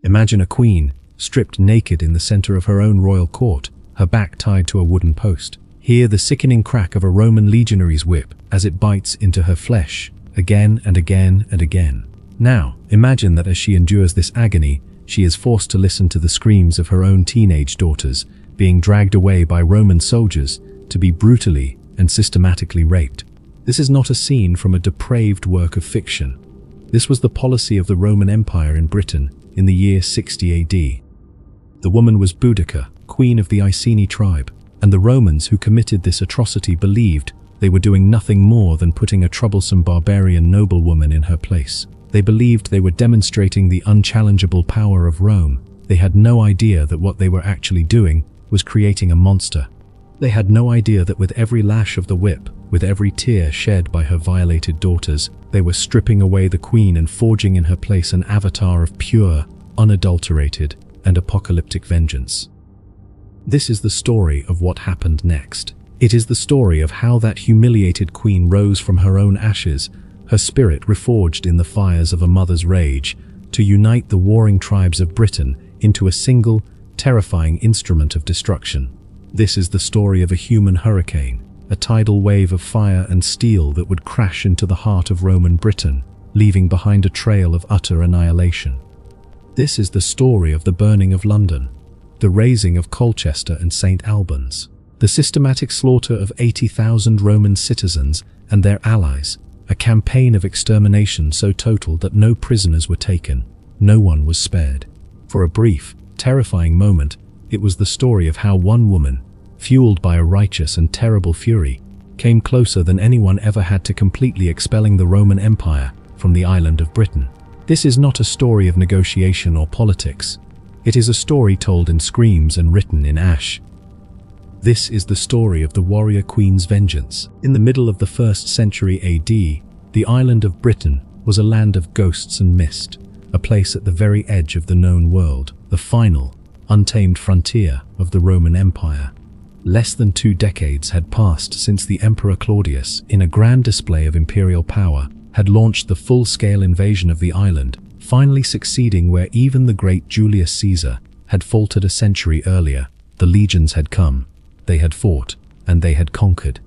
Imagine a queen, stripped naked in the center of her own royal court, her back tied to a wooden post. Hear the sickening crack of a Roman legionary's whip as it bites into her flesh, again and again and again. Now, imagine that as she endures this agony, she is forced to listen to the screams of her own teenage daughters, being dragged away by Roman soldiers to be brutally and systematically raped. This is not a scene from a depraved work of fiction. This was the policy of the Roman Empire in Britain in the year 60 AD. The woman was Boudica, queen of the Iceni tribe, and the Romans who committed this atrocity believed they were doing nothing more than putting a troublesome barbarian noblewoman in her place. They believed they were demonstrating the unchallengeable power of Rome. They had no idea that what they were actually doing was creating a monster. They had no idea that with every lash of the whip, with every tear shed by her violated daughters, they were stripping away the queen and forging in her place an avatar of pure, unadulterated, and apocalyptic vengeance. This is the story of what happened next. It is the story of how that humiliated queen rose from her own ashes, her spirit reforged in the fires of a mother's rage, to unite the warring tribes of Britain into a single, terrifying instrument of destruction. This is the story of a human hurricane, a tidal wave of fire and steel that would crash into the heart of Roman Britain, leaving behind a trail of utter annihilation. This is the story of the burning of London, the razing of Colchester and St. Albans, the systematic slaughter of 80,000 Roman citizens and their allies, a campaign of extermination so total that no prisoners were taken, no one was spared. For a brief, terrifying moment, it was the story of how one woman, fueled by a righteous and terrible fury, came closer than anyone ever had to completely expelling the Roman Empire from the island of Britain. This is not a story of negotiation or politics. It is a story told in screams and written in ash. This is the story of the warrior queen's vengeance. In the middle of the 1st century AD, the island of Britain was a land of ghosts and mist, a place at the very edge of the known world, the final, untamed frontier of the Roman Empire. Less than 2 decades had passed since the Emperor Claudius, in a grand display of imperial power, had launched the full-scale invasion of the island, finally succeeding where even the great Julius Caesar had faltered a century earlier. The legions had come, they had fought, and they had conquered.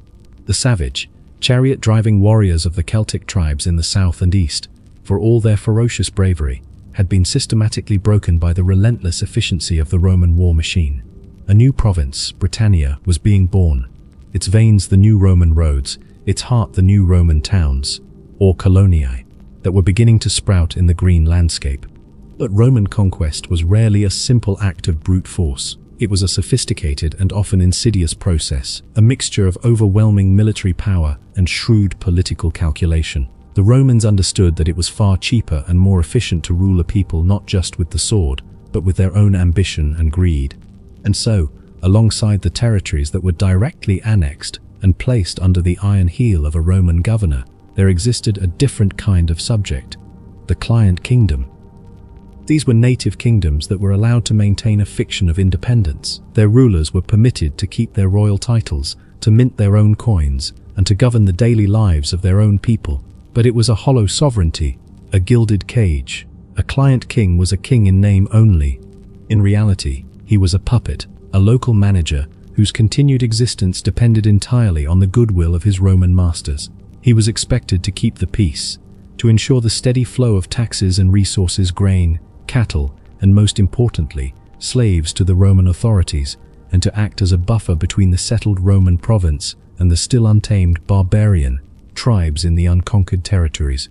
The savage, chariot-driving warriors of the Celtic tribes in the south and east, for all their ferocious bravery, had been systematically broken by the relentless efficiency of the Roman war machine. A new province, Britannia, was being born, its veins the new Roman roads, its heart the new Roman towns, or coloniae, that were beginning to sprout in the green landscape. But Roman conquest was rarely a simple act of brute force. It was a sophisticated and often insidious process, a mixture of overwhelming military power and shrewd political calculation. The Romans understood that it was far cheaper and more efficient to rule a people not just with the sword, but with their own ambition and greed. And so, alongside the territories that were directly annexed and placed under the iron heel of a Roman governor, there existed a different kind of subject, the client kingdom. These were native kingdoms that were allowed to maintain a fiction of independence. Their rulers were permitted to keep their royal titles, to mint their own coins, and to govern the daily lives of their own people. But it was a hollow sovereignty, a gilded cage. A client king was a king in name only. In reality, he was a puppet, a local manager whose continued existence depended entirely on the goodwill of his Roman masters. He was expected to keep the peace, to ensure the steady flow of taxes and resources, grain, cattle, and most importantly, slaves to the Roman authorities, and to act as a buffer between the settled Roman province and the still untamed barbarian tribes in the unconquered territories.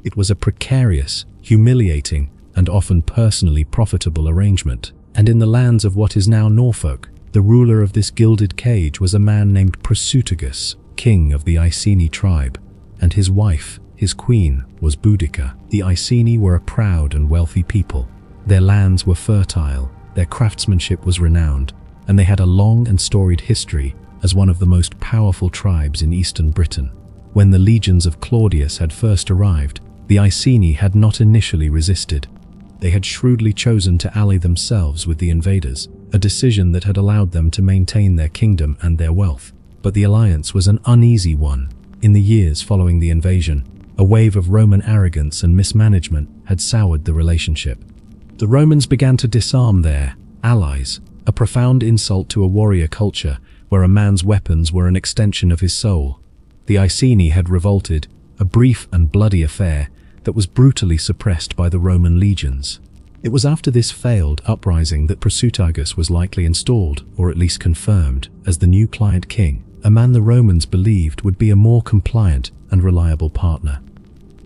It was a precarious, humiliating, and often personally profitable arrangement. And in the lands of what is now Norfolk, the ruler of this gilded cage was a man named Suetonius, king of the Iceni tribe, and his wife, his queen, was Boudica. The Iceni were a proud and wealthy people. Their lands were fertile, their craftsmanship was renowned, and they had a long and storied history as one of the most powerful tribes in eastern Britain. When the legions of Claudius had first arrived, the Iceni had not initially resisted. They had shrewdly chosen to ally themselves with the invaders, a decision that had allowed them to maintain their kingdom and their wealth. But the alliance was an uneasy one. In the years following the invasion, a wave of Roman arrogance and mismanagement had soured the relationship. The Romans began to disarm their allies, a profound insult to a warrior culture where a man's weapons were an extension of his soul. The Iceni had revolted, a brief and bloody affair that was brutally suppressed by the Roman legions. It was after this failed uprising that Prasutagus was likely installed, or at least confirmed, as the new client king, a man the Romans believed would be a more compliant and reliable partner.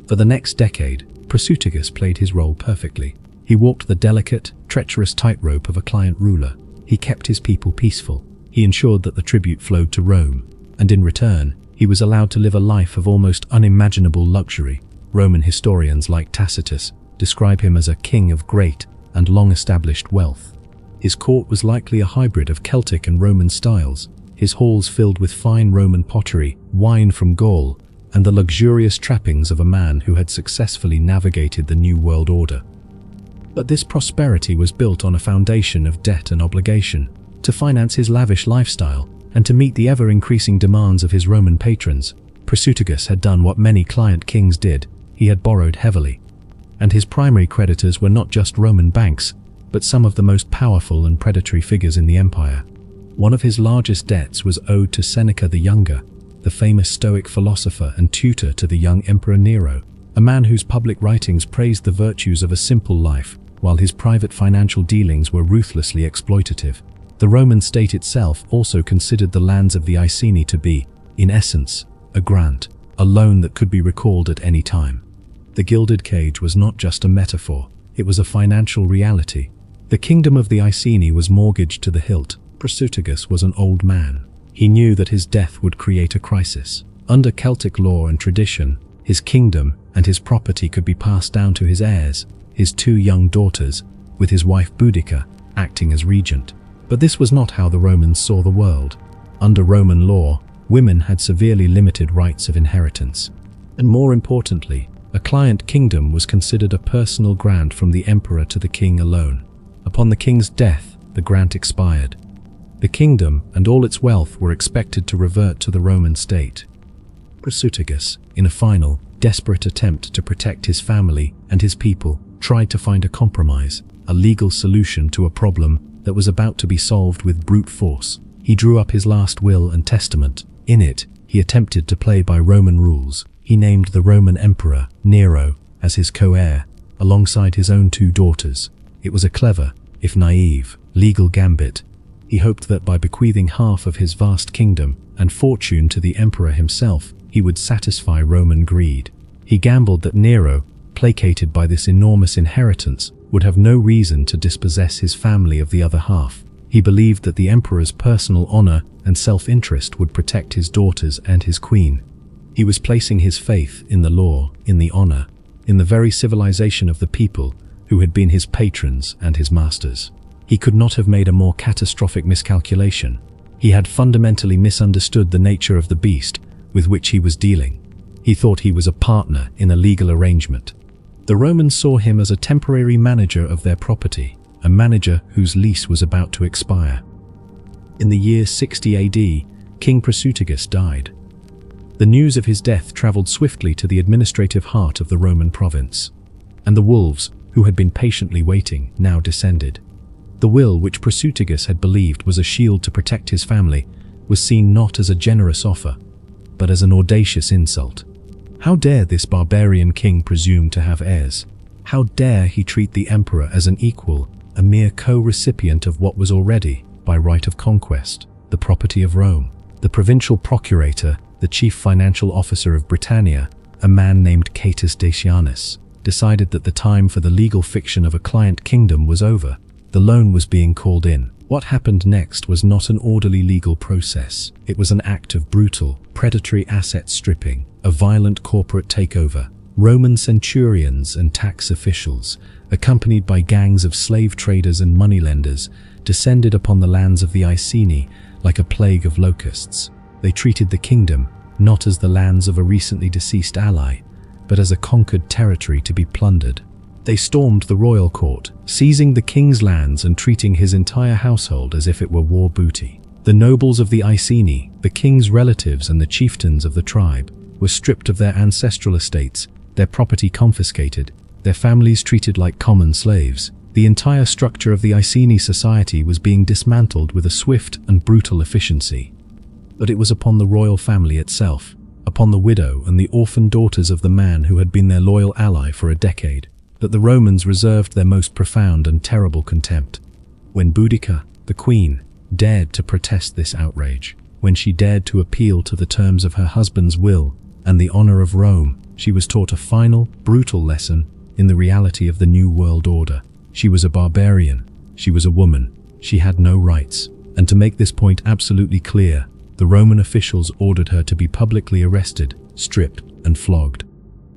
For the next decade, Prasutagus played his role perfectly. He walked the delicate, treacherous tightrope of a client ruler. He kept his people peaceful. He ensured that the tribute flowed to Rome, and in return, he was allowed to live a life of almost unimaginable luxury. Roman historians like Tacitus describe him as a king of great and long-established wealth. His court was likely a hybrid of Celtic and Roman styles, his halls filled with fine Roman pottery, wine from Gaul, and the luxurious trappings of a man who had successfully navigated the New World Order. But this prosperity was built on a foundation of debt and obligation. To finance his lavish lifestyle and to meet the ever-increasing demands of his Roman patrons, Prasutagus had done what many client kings did. He had borrowed heavily. And his primary creditors were not just Roman banks, but some of the most powerful and predatory figures in the empire. One of his largest debts was owed to Seneca the Younger, the famous Stoic philosopher and tutor to the young Emperor Nero, a man whose public writings praised the virtues of a simple life, while his private financial dealings were ruthlessly exploitative. The Roman state itself also considered the lands of the Iceni to be, in essence, a grant, a loan that could be recalled at any time. The gilded cage was not just a metaphor, it was a financial reality. The kingdom of the Iceni was mortgaged to the hilt. Prasutagus was an old man. He knew that his death would create a crisis. Under Celtic law and tradition, his kingdom and his property could be passed down to his heirs, his two young daughters, with his wife Boudica acting as regent. But this was not how the Romans saw the world. Under Roman law, women had severely limited rights of inheritance. And more importantly, a client kingdom was considered a personal grant from the emperor to the king alone. Upon the king's death, the grant expired. The kingdom and all its wealth were expected to revert to the Roman state. Prasutagus, in a final, desperate attempt to protect his family and his people, tried to find a compromise, a legal solution to a problem that was about to be solved with brute force. He drew up his last will and testament. In it, he attempted to play by Roman rules. He named the Roman emperor, Nero, as his co-heir, alongside his own two daughters. It was a clever, if naive, legal gambit. He hoped that by bequeathing half of his vast kingdom and fortune to the emperor himself, he would satisfy Roman greed. He gambled that Nero, placated by this enormous inheritance, would have no reason to dispossess his family of the other half. He believed that the emperor's personal honor and self-interest would protect his daughters and his queen. He was placing his faith in the law, in the honor, in the very civilization of the people who had been his patrons and his masters. He could not have made a more catastrophic miscalculation. He had fundamentally misunderstood the nature of the beast with which he was dealing. He thought he was a partner in a legal arrangement. The Romans saw him as a temporary manager of their property, a manager whose lease was about to expire. In the year 60 AD, King Prasutagus died. The news of his death traveled swiftly to the administrative heart of the Roman province, and the wolves, who had been patiently waiting, now descended. The will, which Prasutagus had believed was a shield to protect his family, was seen not as a generous offer, but as an audacious insult. How dare this barbarian king presume to have heirs? How dare he treat the emperor as an equal, a mere co-recipient of what was already, by right of conquest, the property of Rome? The provincial procurator, the chief financial officer of Britannia, a man named Catus Decianus, decided that the time for the legal fiction of a client kingdom was over. The loan was being called in. What happened next was not an orderly legal process. It was an act of brutal, predatory asset stripping, a violent corporate takeover. Roman centurions and tax officials, accompanied by gangs of slave traders and moneylenders, descended upon the lands of the Iceni like a plague of locusts. They treated the kingdom not as the lands of a recently deceased ally, but as a conquered territory to be plundered. They stormed the royal court, seizing the king's lands and treating his entire household as if it were war booty. The nobles of the Iceni, the king's relatives and the chieftains of the tribe, were stripped of their ancestral estates, their property confiscated, their families treated like common slaves. The entire structure of the Iceni society was being dismantled with a swift and brutal efficiency. But it was upon the royal family itself, upon the widow and the orphan daughters of the man who had been their loyal ally for a decade, that the Romans reserved their most profound and terrible contempt. When Boudica, the queen, dared to protest this outrage, when she dared to appeal to the terms of her husband's will and the honor of Rome, she was taught a final, brutal lesson in the reality of the New World Order. She was a barbarian. She was a woman. She had no rights. And to make this point absolutely clear, the Roman officials ordered her to be publicly arrested, stripped, and flogged.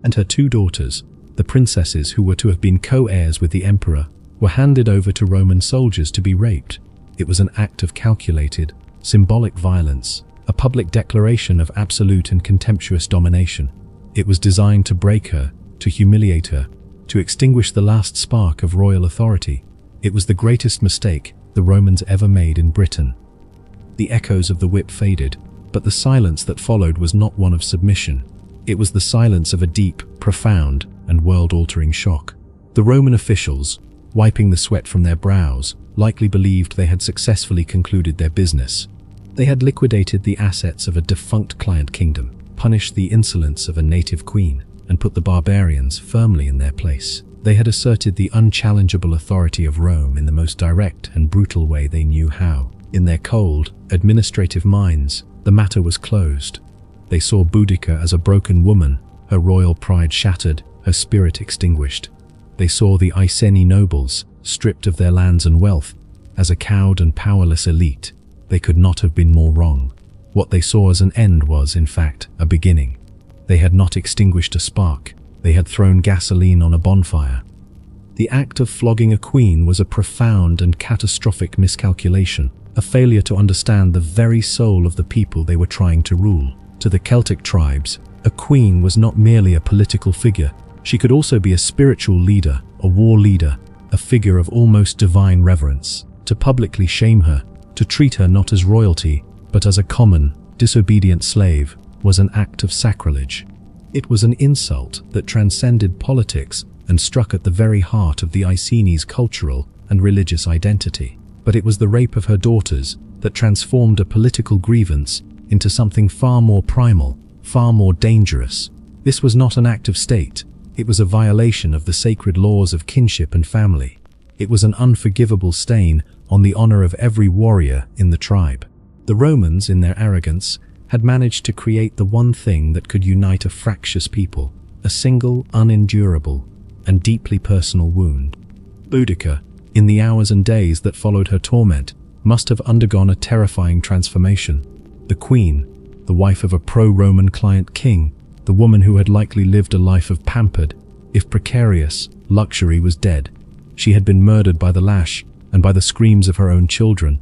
And her two daughters, the princesses who were to have been co-heirs with the emperor, were handed over to Roman soldiers to be raped. It was an act of calculated, symbolic violence, a public declaration of absolute and contemptuous domination. It was designed to break her, to humiliate her, to extinguish the last spark of royal authority. It was the greatest mistake the Romans ever made in Britain. The echoes of the whip faded, but the silence that followed was not one of submission. It was the silence of a deep, profound, and world-altering shock. The Roman officials, wiping the sweat from their brows, likely believed they had successfully concluded their business. They had liquidated the assets of a defunct client kingdom, punished the insolence of a native queen, and put the barbarians firmly in their place. They had asserted the unchallengeable authority of Rome in the most direct and brutal way they knew how. In their cold, administrative minds, the matter was closed. They saw Boudica as a broken woman, her royal pride shattered, her spirit extinguished. They saw the Iceni nobles, stripped of their lands and wealth, as a cowed and powerless elite. They could not have been more wrong. What they saw as an end was, in fact, a beginning. They had not extinguished a spark. They had thrown gasoline on a bonfire. The act of flogging a queen was a profound and catastrophic miscalculation, a failure to understand the very soul of the people they were trying to rule. To the Celtic tribes, a queen was not merely a political figure. She could also be a spiritual leader, a war leader, a figure of almost divine reverence. To publicly shame her, to treat her not as royalty, but as a common, disobedient slave, was an act of sacrilege. It was an insult that transcended politics and struck at the very heart of the Iceni's cultural and religious identity. But it was the rape of her daughters that transformed a political grievance into something far more primal, far more dangerous. This was not an act of state. It was a violation of the sacred laws of kinship and family. It was an unforgivable stain on the honor of every warrior in the tribe. The Romans, in their arrogance, had managed to create the one thing that could unite a fractious people, a single, unendurable, and deeply personal wound. Boudica, in the hours and days that followed her torment, must have undergone a terrifying transformation. The queen, the wife of a pro-Roman client king, the woman who had likely lived a life of pampered, if precarious, luxury, was dead. She had been murdered by the lash and by the screams of her own children,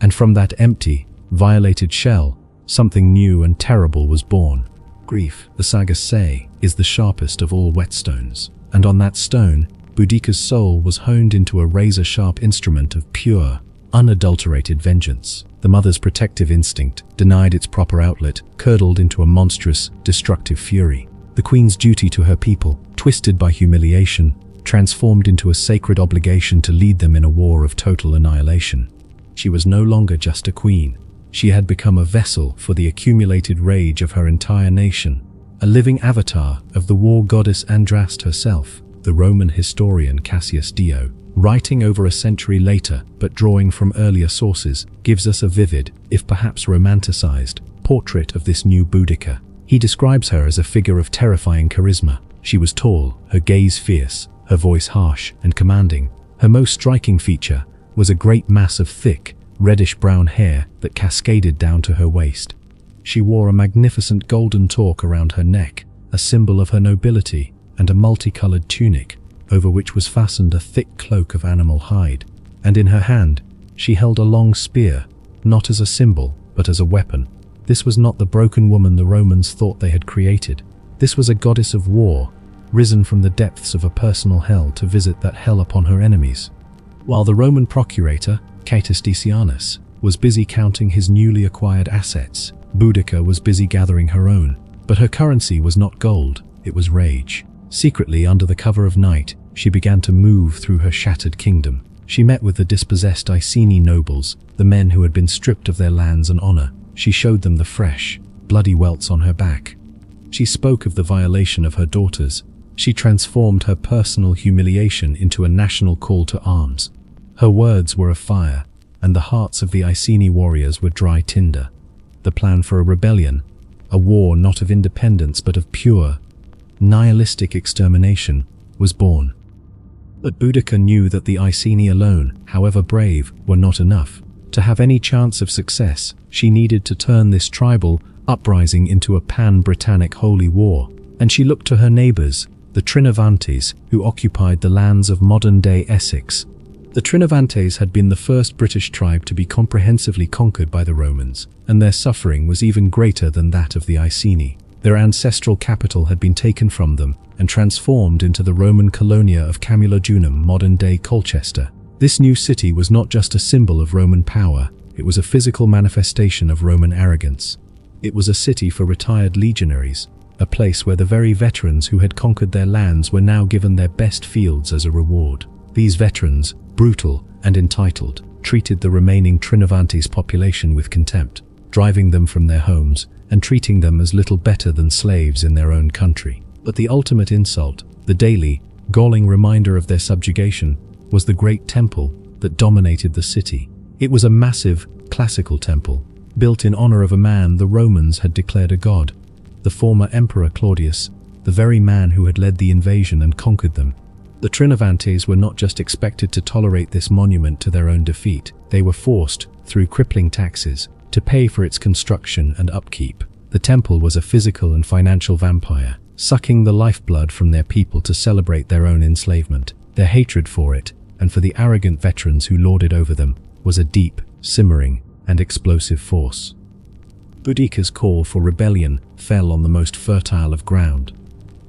and from that empty, violated shell, something new and terrible was born. Grief, the sagas say, is the sharpest of all whetstones, and on that stone, Boudica's soul was honed into a razor-sharp instrument of pure, unadulterated vengeance. The mother's protective instinct, denied its proper outlet, curdled into a monstrous, destructive fury. The queen's duty to her people, twisted by humiliation, transformed into a sacred obligation to lead them in a war of total annihilation. She was no longer just a queen. She had become a vessel for the accumulated rage of her entire nation, a living avatar of the war goddess Andraste herself. The Roman historian Cassius Dio, writing over a century later but drawing from earlier sources, gives us a vivid, if perhaps romanticized, portrait of this new Boudica. He describes her as a figure of terrifying charisma. She was tall, her gaze fierce, her voice harsh and commanding. Her most striking feature was a great mass of thick, reddish-brown hair that cascaded down to her waist. She wore a magnificent golden torque around her neck, a symbol of her nobility, and a multicolored tunic, over which was fastened a thick cloak of animal hide. And in her hand, she held a long spear, not as a symbol, but as a weapon. This was not the broken woman the Romans thought they had created. This was a goddess of war, risen from the depths of a personal hell to visit that hell upon her enemies. While the Roman procurator, Quintus Decianus, was busy counting his newly acquired assets, Boudica was busy gathering her own. But her currency was not gold, it was rage. Secretly, under the cover of night, she began to move through her shattered kingdom. She met with the dispossessed Iceni nobles, the men who had been stripped of their lands and honor. She showed them the fresh, bloody welts on her back. She spoke of the violation of her daughters. She transformed her personal humiliation into a national call to arms. Her words were a fire, and the hearts of the Iceni warriors were dry tinder. The plan for a rebellion, a war not of independence but of pure, nihilistic extermination, was born. But Boudica knew that the Iceni alone, however brave, were not enough. To have any chance of success, she needed to turn this tribal uprising into a pan-Britannic holy war, and she looked to her neighbours, the Trinovantes, who occupied the lands of modern-day Essex. The Trinovantes had been the first British tribe to be comprehensively conquered by the Romans, and their suffering was even greater than that of the Iceni. Their ancestral capital had been taken from them and transformed into the Roman colonia of Camulodunum, modern-day Colchester. This new city was not just a symbol of Roman power, it was a physical manifestation of Roman arrogance. It was a city for retired legionaries, a place where the very veterans who had conquered their lands were now given their best fields as a reward. These veterans, brutal and entitled, treated the remaining Trinovantes population with contempt, driving them from their homes and treating them as little better than slaves in their own country. But the ultimate insult, the daily, galling reminder of their subjugation, was the great temple that dominated the city. It was a massive, classical temple, built in honor of a man the Romans had declared a god, the former Emperor Claudius, the very man who had led the invasion and conquered them. The Trinovantes were not just expected to tolerate this monument to their own defeat, they were forced, through crippling taxes, to pay for its construction and upkeep. The temple was a physical and financial vampire, sucking the lifeblood from their people to celebrate their own enslavement. Their hatred for it, and for the arrogant veterans who lorded over them, was a deep, simmering, and explosive force. Boudica's call for rebellion fell on the most fertile of ground.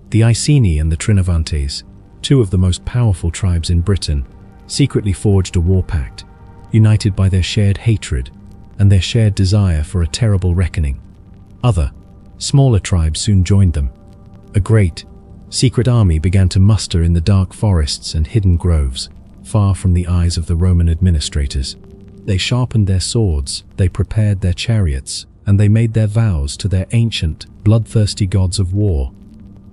The Iceni and the Trinovantes, two of the most powerful tribes in Britain, secretly forged a war pact, united by their shared hatred and their shared desire for a terrible reckoning. Other, smaller tribes soon joined them. A great, secret army began to muster in the dark forests and hidden groves, far from the eyes of the Roman administrators. They sharpened their swords, they prepared their chariots, and they made their vows to their ancient, bloodthirsty gods of war.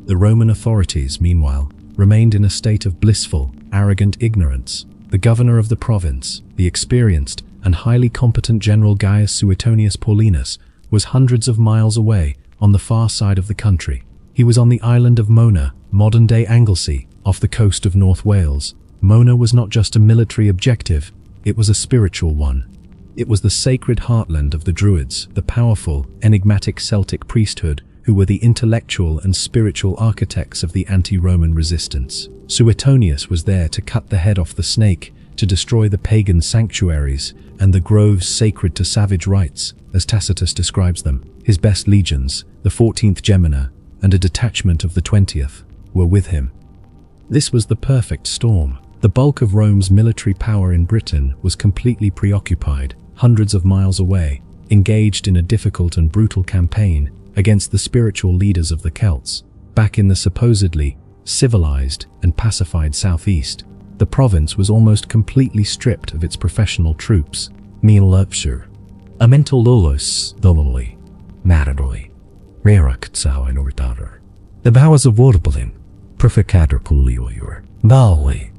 The Roman authorities, meanwhile, remained in a state of blissful, arrogant ignorance. The governor of the province, the experienced and highly competent General Gaius Suetonius Paulinus, was hundreds of miles away on the far side of the country. He was on the island of Mona, modern-day Anglesey, off the coast of North Wales. Mona was not just a military objective, it was a spiritual one. It was the sacred heartland of the Druids, the powerful, enigmatic Celtic priesthood who were the intellectual and spiritual architects of the anti-Roman resistance. Suetonius was there to cut the head off the snake, to destroy the pagan sanctuaries and the groves sacred to savage rites, as Tacitus describes them. His best legions, the 14th Gemina, and a detachment of the 20th, were with him. This was the perfect storm. The bulk of Rome's military power in Britain was completely preoccupied, hundreds of miles away, engaged in a difficult and brutal campaign against the spiritual leaders of the Celts. Back in the supposedly civilized and pacified southeast, the province was almost completely stripped of its professional troops. Milupsur, Amentololos, Dololi, Maradoi, Reraktsau and Ordader. The bowers of Warbalin, Perfecador Puliour, Bali,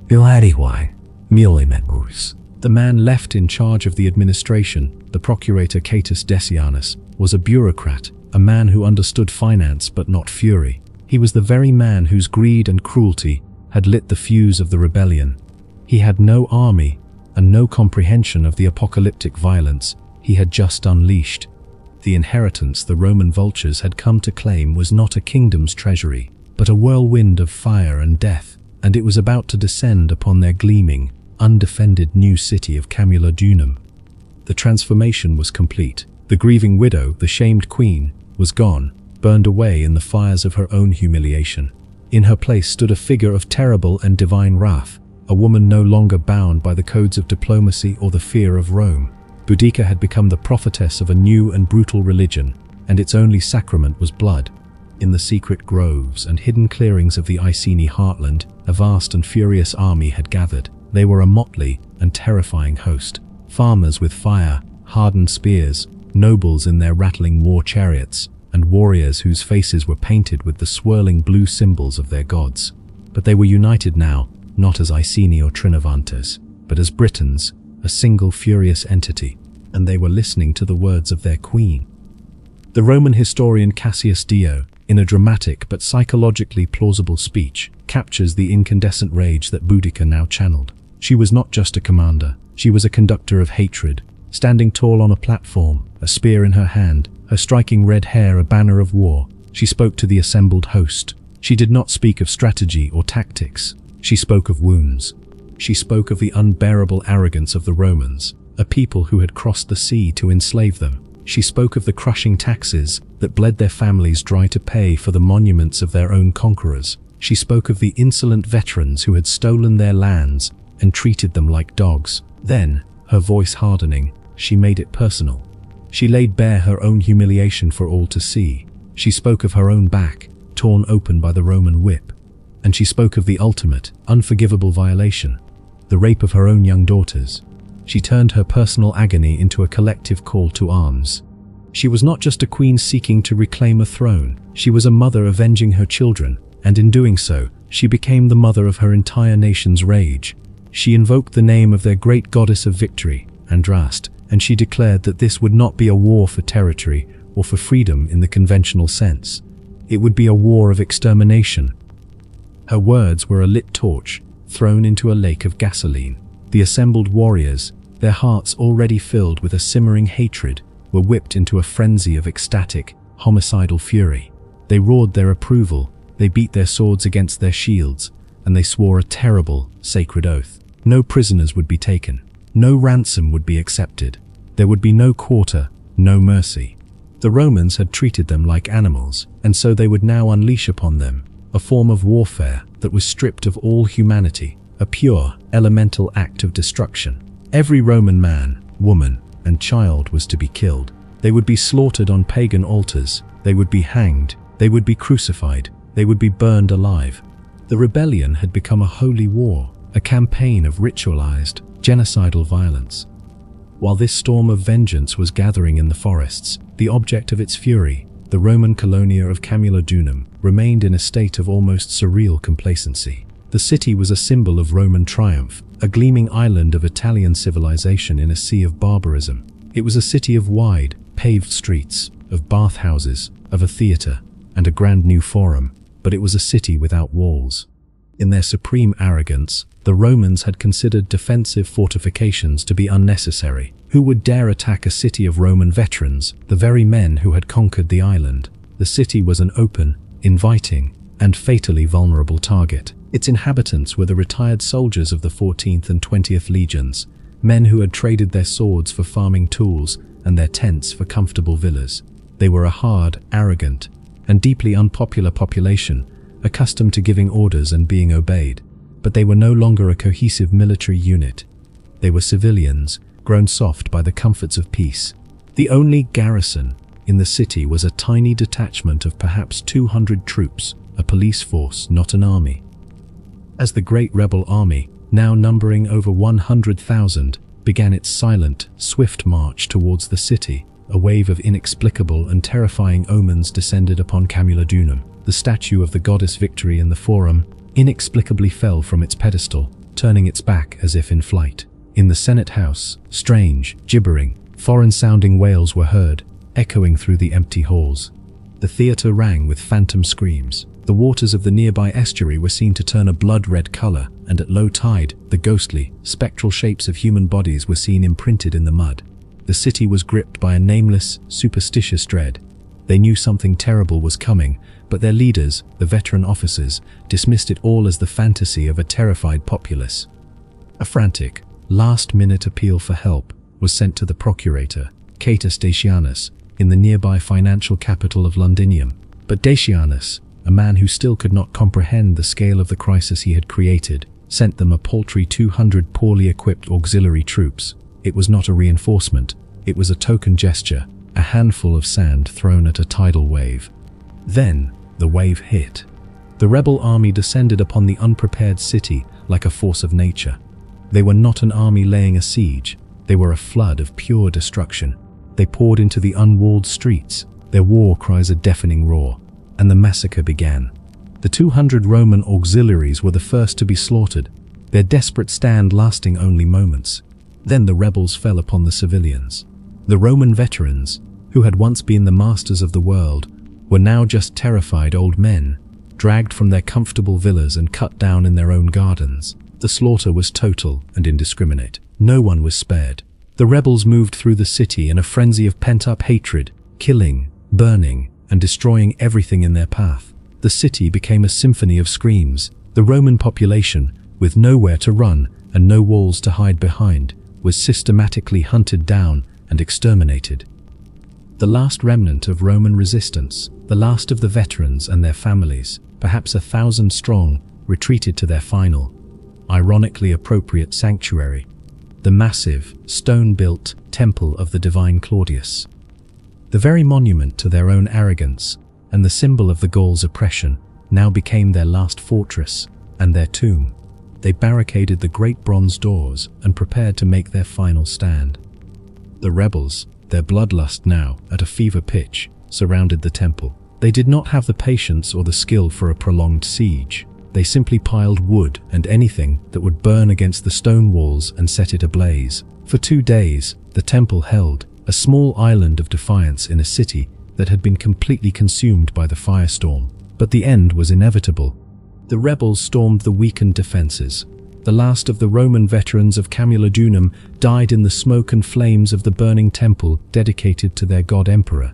Iladiwai, Milimenbus. The man left in charge of the administration, the procurator Catus Decianus, was a bureaucrat, a man who understood finance but not fury. He was the very man whose greed and cruelty had lit the fuse of the rebellion. He had no army and no comprehension of the apocalyptic violence he had just unleashed. The inheritance the Roman vultures had come to claim was not a kingdom's treasury, but a whirlwind of fire and death, and it was about to descend upon their gleaming, undefended new city of Camulodunum. The transformation was complete. The grieving widow, the shamed queen, was gone, burned away in the fires of her own humiliation. In her place stood a figure of terrible and divine wrath, a woman no longer bound by the codes of diplomacy or the fear of Rome. Boudica had become the prophetess of a new and brutal religion, and its only sacrament was blood. In the secret groves and hidden clearings of the Iceni heartland, a vast and furious army had gathered. They were a motley and terrifying host. Farmers with fire-hardened spears, nobles in their rattling war chariots, and warriors whose faces were painted with the swirling blue symbols of their gods. But they were united now, not as Iceni or Trinovantes, but as Britons, a single furious entity, and they were listening to the words of their queen. The Roman historian Cassius Dio, in a dramatic but psychologically plausible speech, captures the incandescent rage that Boudica now channeled. She was not just a commander, she was a conductor of hatred, standing tall on a platform, a spear in her hand, her striking red hair a banner of war. She spoke to the assembled host. She did not speak of strategy or tactics. She spoke of wounds. She spoke of the unbearable arrogance of the Romans, a people who had crossed the sea to enslave them. She spoke of the crushing taxes that bled their families dry to pay for the monuments of their own conquerors. She spoke of the insolent veterans who had stolen their lands and treated them like dogs. Then, her voice hardening, she made it personal. She laid bare her own humiliation for all to see. She spoke of her own back, torn open by the Roman whip. And she spoke of the ultimate, unforgivable violation, the rape of her own young daughters. She turned her personal agony into a collective call to arms. She was not just a queen seeking to reclaim a throne, she was a mother avenging her children, and in doing so, she became the mother of her entire nation's rage. She invoked the name of their great goddess of victory, Andraste, and she declared that this would not be a war for territory or for freedom in the conventional sense. It would be a war of extermination. Her words were a lit torch, thrown into a lake of gasoline. The assembled warriors, their hearts already filled with a simmering hatred, were whipped into a frenzy of ecstatic, homicidal fury. They roared their approval, they beat their swords against their shields, and they swore a terrible, sacred oath. No prisoners would be taken. No ransom would be accepted. There would be no quarter, no mercy. The Romans had treated them like animals, and so they would now unleash upon them a form of warfare that was stripped of all humanity, a pure, elemental act of destruction. Every Roman man, woman, and child was to be killed. They would be slaughtered on pagan altars, they would be hanged, they would be crucified, they would be burned alive. The rebellion had become a holy war, a campaign of ritualized, genocidal violence. While this storm of vengeance was gathering in the forests, the object of its fury, the Roman colonia of Camulodunum, remained in a state of almost surreal complacency. The city was a symbol of Roman triumph, a gleaming island of Italian civilization in a sea of barbarism. It was a city of wide, paved streets, of bathhouses, of a theatre, and a grand new forum, but it was a city without walls. In their supreme arrogance, the Romans had considered defensive fortifications to be unnecessary. Who would dare attack a city of Roman veterans, the very men who had conquered the island? The city was an open, inviting, and fatally vulnerable target. Its inhabitants were the retired soldiers of the 14th and 20th legions, men who had traded their swords for farming tools and their tents for comfortable villas. They were a hard, arrogant, and deeply unpopular population, accustomed to giving orders and being obeyed. But they were no longer a cohesive military unit. They were civilians, grown soft by the comforts of peace. The only garrison in the city was a tiny detachment of perhaps 200 troops, a police force, not an army. As the great rebel army, now numbering over 100,000, began its silent, swift march towards the city, a wave of inexplicable and terrifying omens descended upon Camulodunum. The statue of the goddess Victory in the Forum inexplicably fell from its pedestal, turning its back as if in flight. In the Senate House, strange, gibbering, foreign-sounding wails were heard, echoing through the empty halls. The theatre rang with phantom screams. The waters of the nearby estuary were seen to turn a blood-red color, and at low tide, the ghostly, spectral shapes of human bodies were seen imprinted in the mud. The city was gripped by a nameless, superstitious dread. They knew something terrible was coming, but their leaders, the veteran officers, dismissed it all as the fantasy of a terrified populace. A frantic, last-minute appeal for help was sent to the procurator, Catus Dacianus, in the nearby financial capital of Londinium. But Dacianus, a man who still could not comprehend the scale of the crisis he had created, sent them a paltry 200 poorly equipped auxiliary troops. It was not a reinforcement, it was a token gesture, a handful of sand thrown at a tidal wave. Then, the wave hit. The rebel army descended upon the unprepared city like a force of nature. They were not an army laying a siege. They were a flood of pure destruction. They poured into the unwalled streets, their war cries a deafening roar, and the massacre began. The 200 Roman auxiliaries were the first to be slaughtered, their desperate stand lasting only moments. Then the rebels fell upon the civilians. The Roman veterans, who had once been the masters of the world, were now just terrified old men, dragged from their comfortable villas and cut down in their own gardens. The slaughter was total and indiscriminate. No one was spared. The rebels moved through the city in a frenzy of pent-up hatred, killing, burning, and destroying everything in their path. The city became a symphony of screams. The Roman population, with nowhere to run and no walls to hide behind, was systematically hunted down and exterminated. The last remnant of Roman resistance, the last of the veterans and their families, perhaps 1,000 strong, retreated to their final, ironically appropriate sanctuary, the massive, stone-built temple of the divine Claudius. The very monument to their own arrogance and the symbol of the Gauls' oppression now became their last fortress and their tomb. They barricaded the great bronze doors and prepared to make their final stand. The rebels, their bloodlust now at a fever pitch, surrounded the temple. They did not have the patience or the skill for a prolonged siege. They simply piled wood and anything that would burn against the stone walls and set it ablaze. For 2 days, the temple held, a small island of defiance in a city that had been completely consumed by the firestorm. But the end was inevitable. The rebels stormed the weakened defenses. The last of the Roman veterans of Camulodunum died in the smoke and flames of the burning temple dedicated to their god emperor.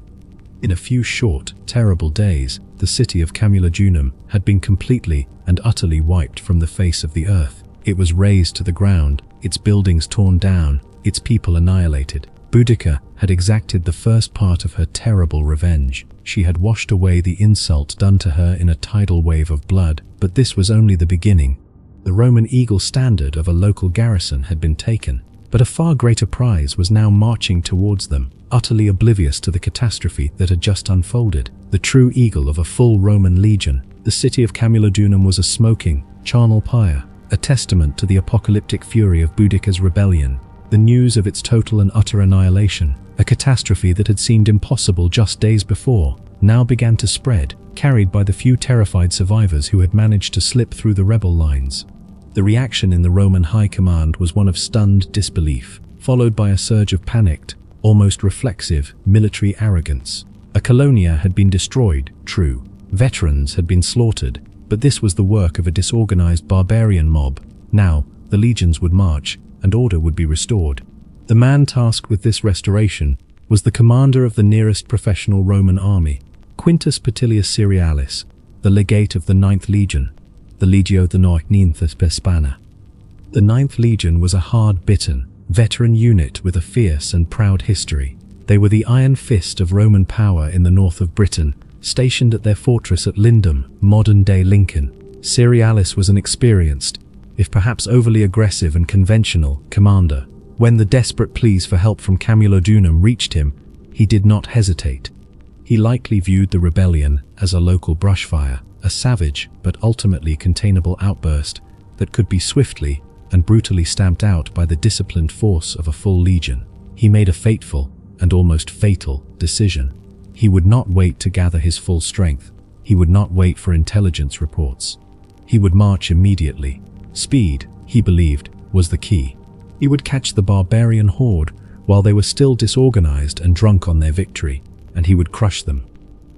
In a few short, terrible days, the city of Camulodunum had been completely and utterly wiped from the face of the earth. It was razed to the ground, its buildings torn down, its people annihilated. Boudica had exacted the first part of her terrible revenge. She had washed away the insult done to her in a tidal wave of blood, but this was only the beginning. The Roman eagle standard of a local garrison had been taken, but a far greater prize was now marching towards them, utterly oblivious to the catastrophe that had just unfolded. The true eagle of a full Roman legion. The city of Camulodunum was a smoking, charnel pyre, a testament to the apocalyptic fury of Boudica's rebellion. The news of its total and utter annihilation, a catastrophe that had seemed impossible just days before, now began to spread, carried by the few terrified survivors who had managed to slip through the rebel lines. The reaction in the Roman high command was one of stunned disbelief, followed by a surge of panicked, almost reflexive, military arrogance. A colonia had been destroyed, true. Veterans had been slaughtered, but this was the work of a disorganized barbarian mob. Now, the legions would march, and order would be restored. The man tasked with this restoration was the commander of the nearest professional Roman army, Quintus Petilius Cerealis, the legate of the 9th Legion, the Legio XIX Hispana. The 9th Legion was a hard-bitten, veteran unit with a fierce and proud history. They were the iron fist of Roman power in the north of Britain, stationed at their fortress at Lindum, modern-day Lincoln. Cerealis was an experienced, if perhaps overly aggressive and conventional, commander. When the desperate pleas for help from Camulodunum reached him, he did not hesitate. He likely viewed the rebellion as a local brushfire, a savage but ultimately containable outburst that could be swiftly and brutally stamped out by the disciplined force of a full legion. He made a fateful and almost fatal decision. He would not wait to gather his full strength. He would not wait for intelligence reports. He would march immediately. Speed, he believed, was the key. He would catch the barbarian horde while they were still disorganized and drunk on their victory, and he would crush them.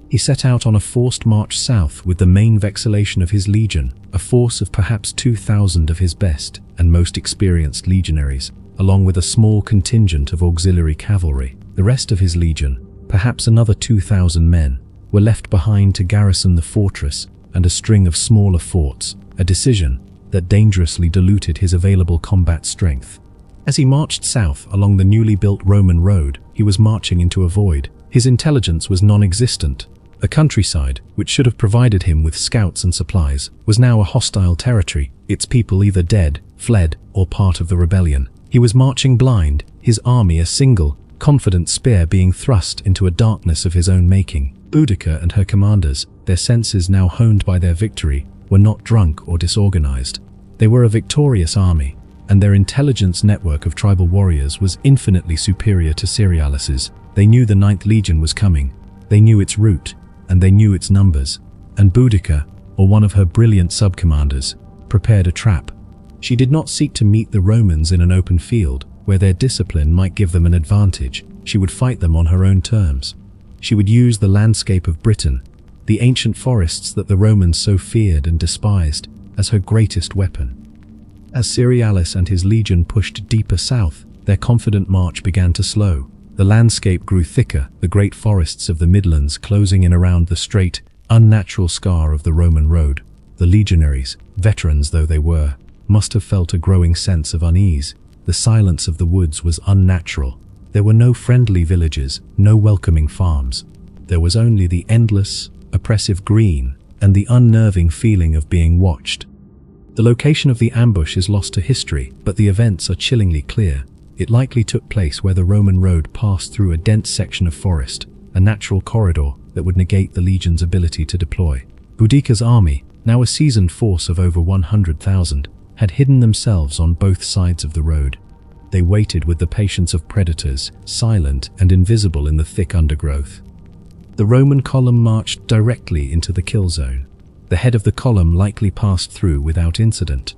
He set out on a forced march south with the main vexillation of his legion, a force of perhaps 2,000 of his best and most experienced legionaries, along with a small contingent of auxiliary cavalry. The rest of his legion, perhaps another 2,000 men, were left behind to garrison the fortress and a string of smaller forts, a decision that dangerously diluted his available combat strength. As he marched south along the newly built Roman road, he was marching into a void. His intelligence was non-existent. The countryside, which should have provided him with scouts and supplies, was now a hostile territory, its people either dead, fled, or part of the rebellion. He was marching blind, his army a single, confident spear being thrust into a darkness of his own making. Boudica and her commanders, their senses now honed by their victory, were not drunk or disorganized. They were a victorious army, and their intelligence network of tribal warriors was infinitely superior to Cerealis's. They knew the 9th Legion was coming, they knew its route, and they knew its numbers, and Boudica, or one of her brilliant sub-commanders, prepared a trap. She did not seek to meet the Romans in an open field, where their discipline might give them an advantage. She would fight them on her own terms. She would use the landscape of Britain, the ancient forests that the Romans so feared and despised, as her greatest weapon. As Cerealis and his legion pushed deeper south, their confident march began to slow. The landscape grew thicker, the great forests of the Midlands closing in around the straight, unnatural scar of the Roman road. The legionaries, veterans though they were, must have felt a growing sense of unease. The silence of the woods was unnatural. There were no friendly villages, no welcoming farms. There was only the endless, oppressive green and the unnerving feeling of being watched. The location of the ambush is lost to history, but the events are chillingly clear. It likely took place where the Roman road passed through a dense section of forest, a natural corridor that would negate the legion's ability to deploy. Boudica's army, now a seasoned force of over 100,000, had hidden themselves on both sides of the road. They waited with the patience of predators, silent and invisible in the thick undergrowth. The Roman column marched directly into the kill zone. The head of the column likely passed through without incident.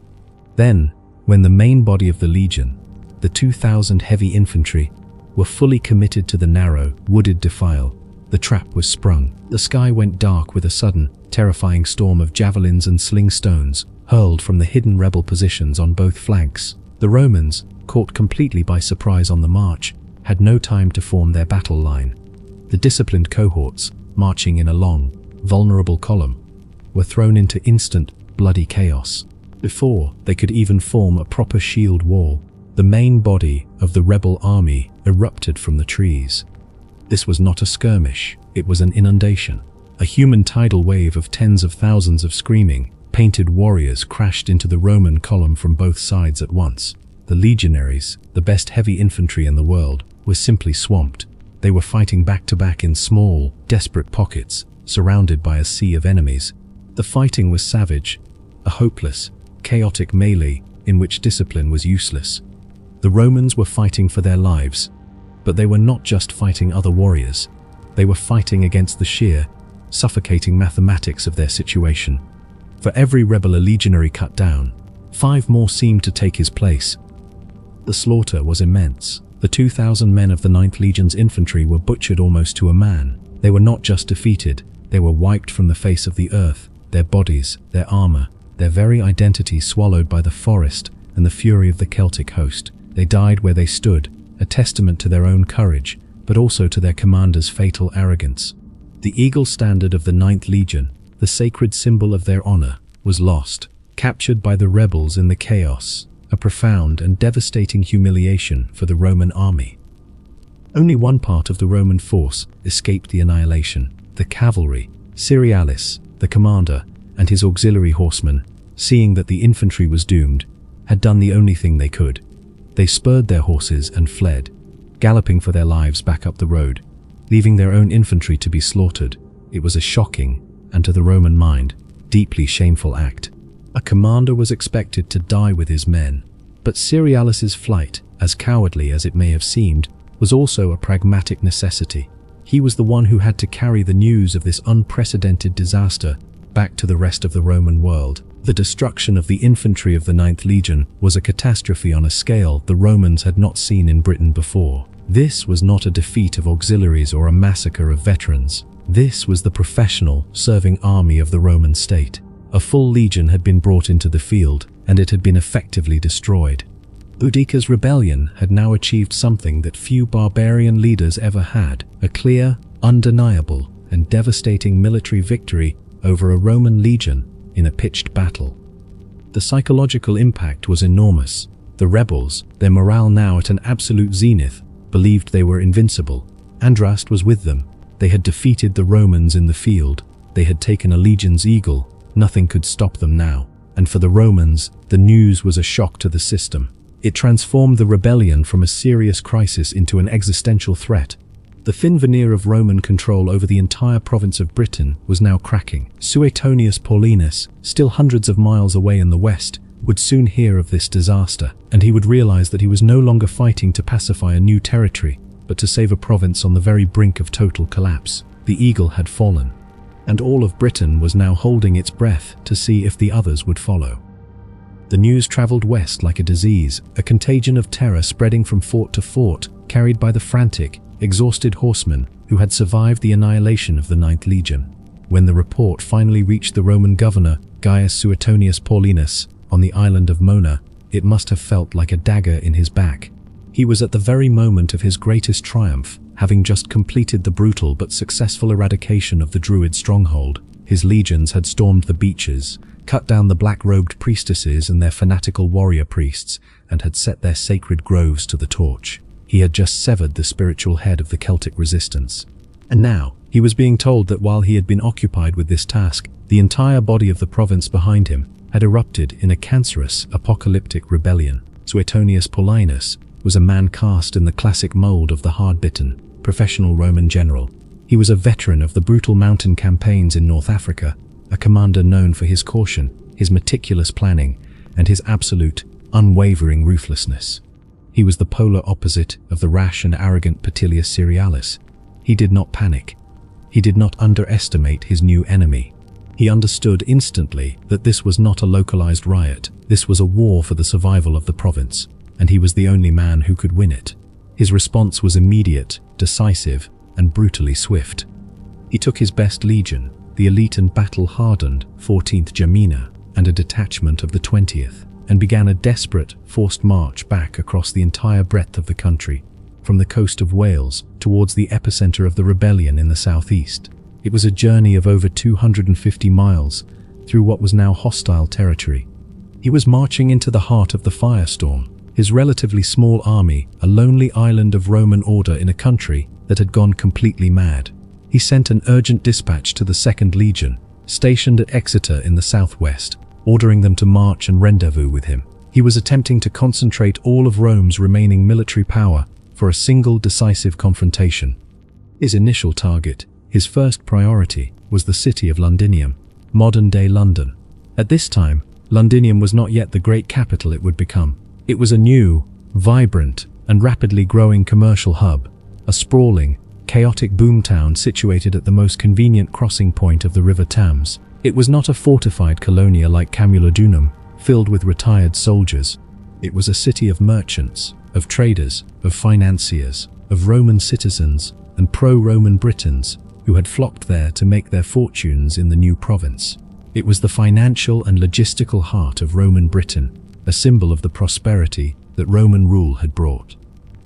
Then, when the main body of the legion, the 2,000 heavy infantry, were fully committed to the narrow, wooded defile, the trap was sprung. The sky went dark with a sudden, terrifying storm of javelins and sling stones hurled from the hidden rebel positions on both flanks. The Romans, caught completely by surprise on the march, had no time to form their battle line. The disciplined cohorts, marching in a long, vulnerable column, were thrown into instant, bloody chaos. Before they could even form a proper shield wall, the main body of the rebel army erupted from the trees. This was not a skirmish, it was an inundation. A human tidal wave of tens of thousands of screaming, painted warriors crashed into the Roman column from both sides at once. The legionaries, the best heavy infantry in the world, were simply swamped. They were fighting back-to-back in small, desperate pockets, surrounded by a sea of enemies. The fighting was savage, a hopeless, chaotic melee in which discipline was useless. The Romans were fighting for their lives, but they were not just fighting other warriors. They were fighting against the sheer, suffocating mathematics of their situation. For every rebel a legionary cut down, 5 more seemed to take his place. The slaughter was immense. The 2,000 men of the 9th Legion's infantry were butchered almost to a man. They were not just defeated, they were wiped from the face of the earth, their bodies, their armor, their very identity swallowed by the forest and the fury of the Celtic host. They died where they stood, a testament to their own courage, but also to their commander's fatal arrogance. The eagle standard of the 9th Legion, the sacred symbol of their honor, was lost, captured by the rebels in the chaos, a profound and devastating humiliation for the Roman army. Only one part of the Roman force escaped the annihilation: the cavalry. Cerealis, the commander, and his auxiliary horsemen, seeing that the infantry was doomed, had done the only thing they could. They spurred their horses and fled, galloping for their lives back up the road, leaving their own infantry to be slaughtered. It was a shocking, and to the Roman mind, deeply shameful act. A commander was expected to die with his men, but Cerealis's flight, as cowardly as it may have seemed, was also a pragmatic necessity. He was the one who had to carry the news of this unprecedented disaster back to the rest of the Roman world. The destruction of the infantry of the 9th Legion was a catastrophe on a scale the Romans had not seen in Britain before. This was not a defeat of auxiliaries or a massacre of veterans. This was the professional, serving army of the Roman state. A full legion had been brought into the field, and it had been effectively destroyed. Boudica's rebellion had now achieved something that few barbarian leaders ever had: a clear, undeniable, and devastating military victory over a Roman legion in a pitched battle. The psychological impact was enormous. The rebels, their morale now at an absolute zenith, believed they were invincible. Andrast was with them. They had defeated the Romans in the field. They had taken a legion's eagle. Nothing could stop them now. And for the Romans, the news was a shock to the system. It transformed the rebellion from a serious crisis into an existential threat. The thin veneer of Roman control over the entire province of Britain was now cracking. Suetonius Paulinus, still hundreds of miles away in the west, would soon hear of this disaster, and he would realize that he was no longer fighting to pacify a new territory, but to save a province on the very brink of total collapse. The eagle had fallen, and all of Britain was now holding its breath to see if the others would follow. The news traveled west like a disease, a contagion of terror spreading from fort to fort, carried by the frantic, exhausted horsemen who had survived the annihilation of the 9th Legion. When the report finally reached the Roman governor, Gaius Suetonius Paulinus, on the island of Mona, it must have felt like a dagger in his back. He was at the very moment of his greatest triumph, having just completed the brutal but successful eradication of the Druid stronghold. His legions had stormed the beaches, cut down the black-robed priestesses and their fanatical warrior priests, and had set their sacred groves to the torch. He had just severed the spiritual head of the Celtic resistance. And now, he was being told that while he had been occupied with this task, the entire body of the province behind him had erupted in a cancerous, apocalyptic rebellion. Suetonius Paulinus was a man cast in the classic mold of the hard-bitten, professional Roman general. He was a veteran of the brutal mountain campaigns in North Africa, a commander known for his caution, his meticulous planning, and his absolute, unwavering ruthlessness. He was the polar opposite of the rash and arrogant Petilius Cerealis. He did not panic. He did not underestimate his new enemy. He understood instantly that this was not a localized riot. This was a war for the survival of the province, and he was the only man who could win it. His response was immediate, decisive, and brutally swift. He took his best legion, the elite and battle-hardened 14th Gemina, and a detachment of the 20th, and began a desperate, forced march back across the entire breadth of the country, from the coast of Wales towards the epicenter of the rebellion in the southeast. It was a journey of over 250 miles through what was now hostile territory. He was marching into the heart of the firestorm, his relatively small army a lonely island of Roman order in a country that had gone completely mad. He sent an urgent dispatch to the 2nd Legion, stationed at Exeter in the southwest, ordering them to march and rendezvous with him. He was attempting to concentrate all of Rome's remaining military power for a single decisive confrontation. His initial target, his first priority, was the city of Londinium, modern-day London. At this time, Londinium was not yet the great capital it would become. It was a new, vibrant, and rapidly growing commercial hub, a sprawling, chaotic boomtown situated at the most convenient crossing point of the River Thames. It was not a fortified colonia like Camulodunum, filled with retired soldiers. It was a city of merchants, of traders, of financiers, of Roman citizens, and pro-Roman Britons who had flocked there to make their fortunes in the new province. It was the financial and logistical heart of Roman Britain, a symbol of the prosperity that Roman rule had brought.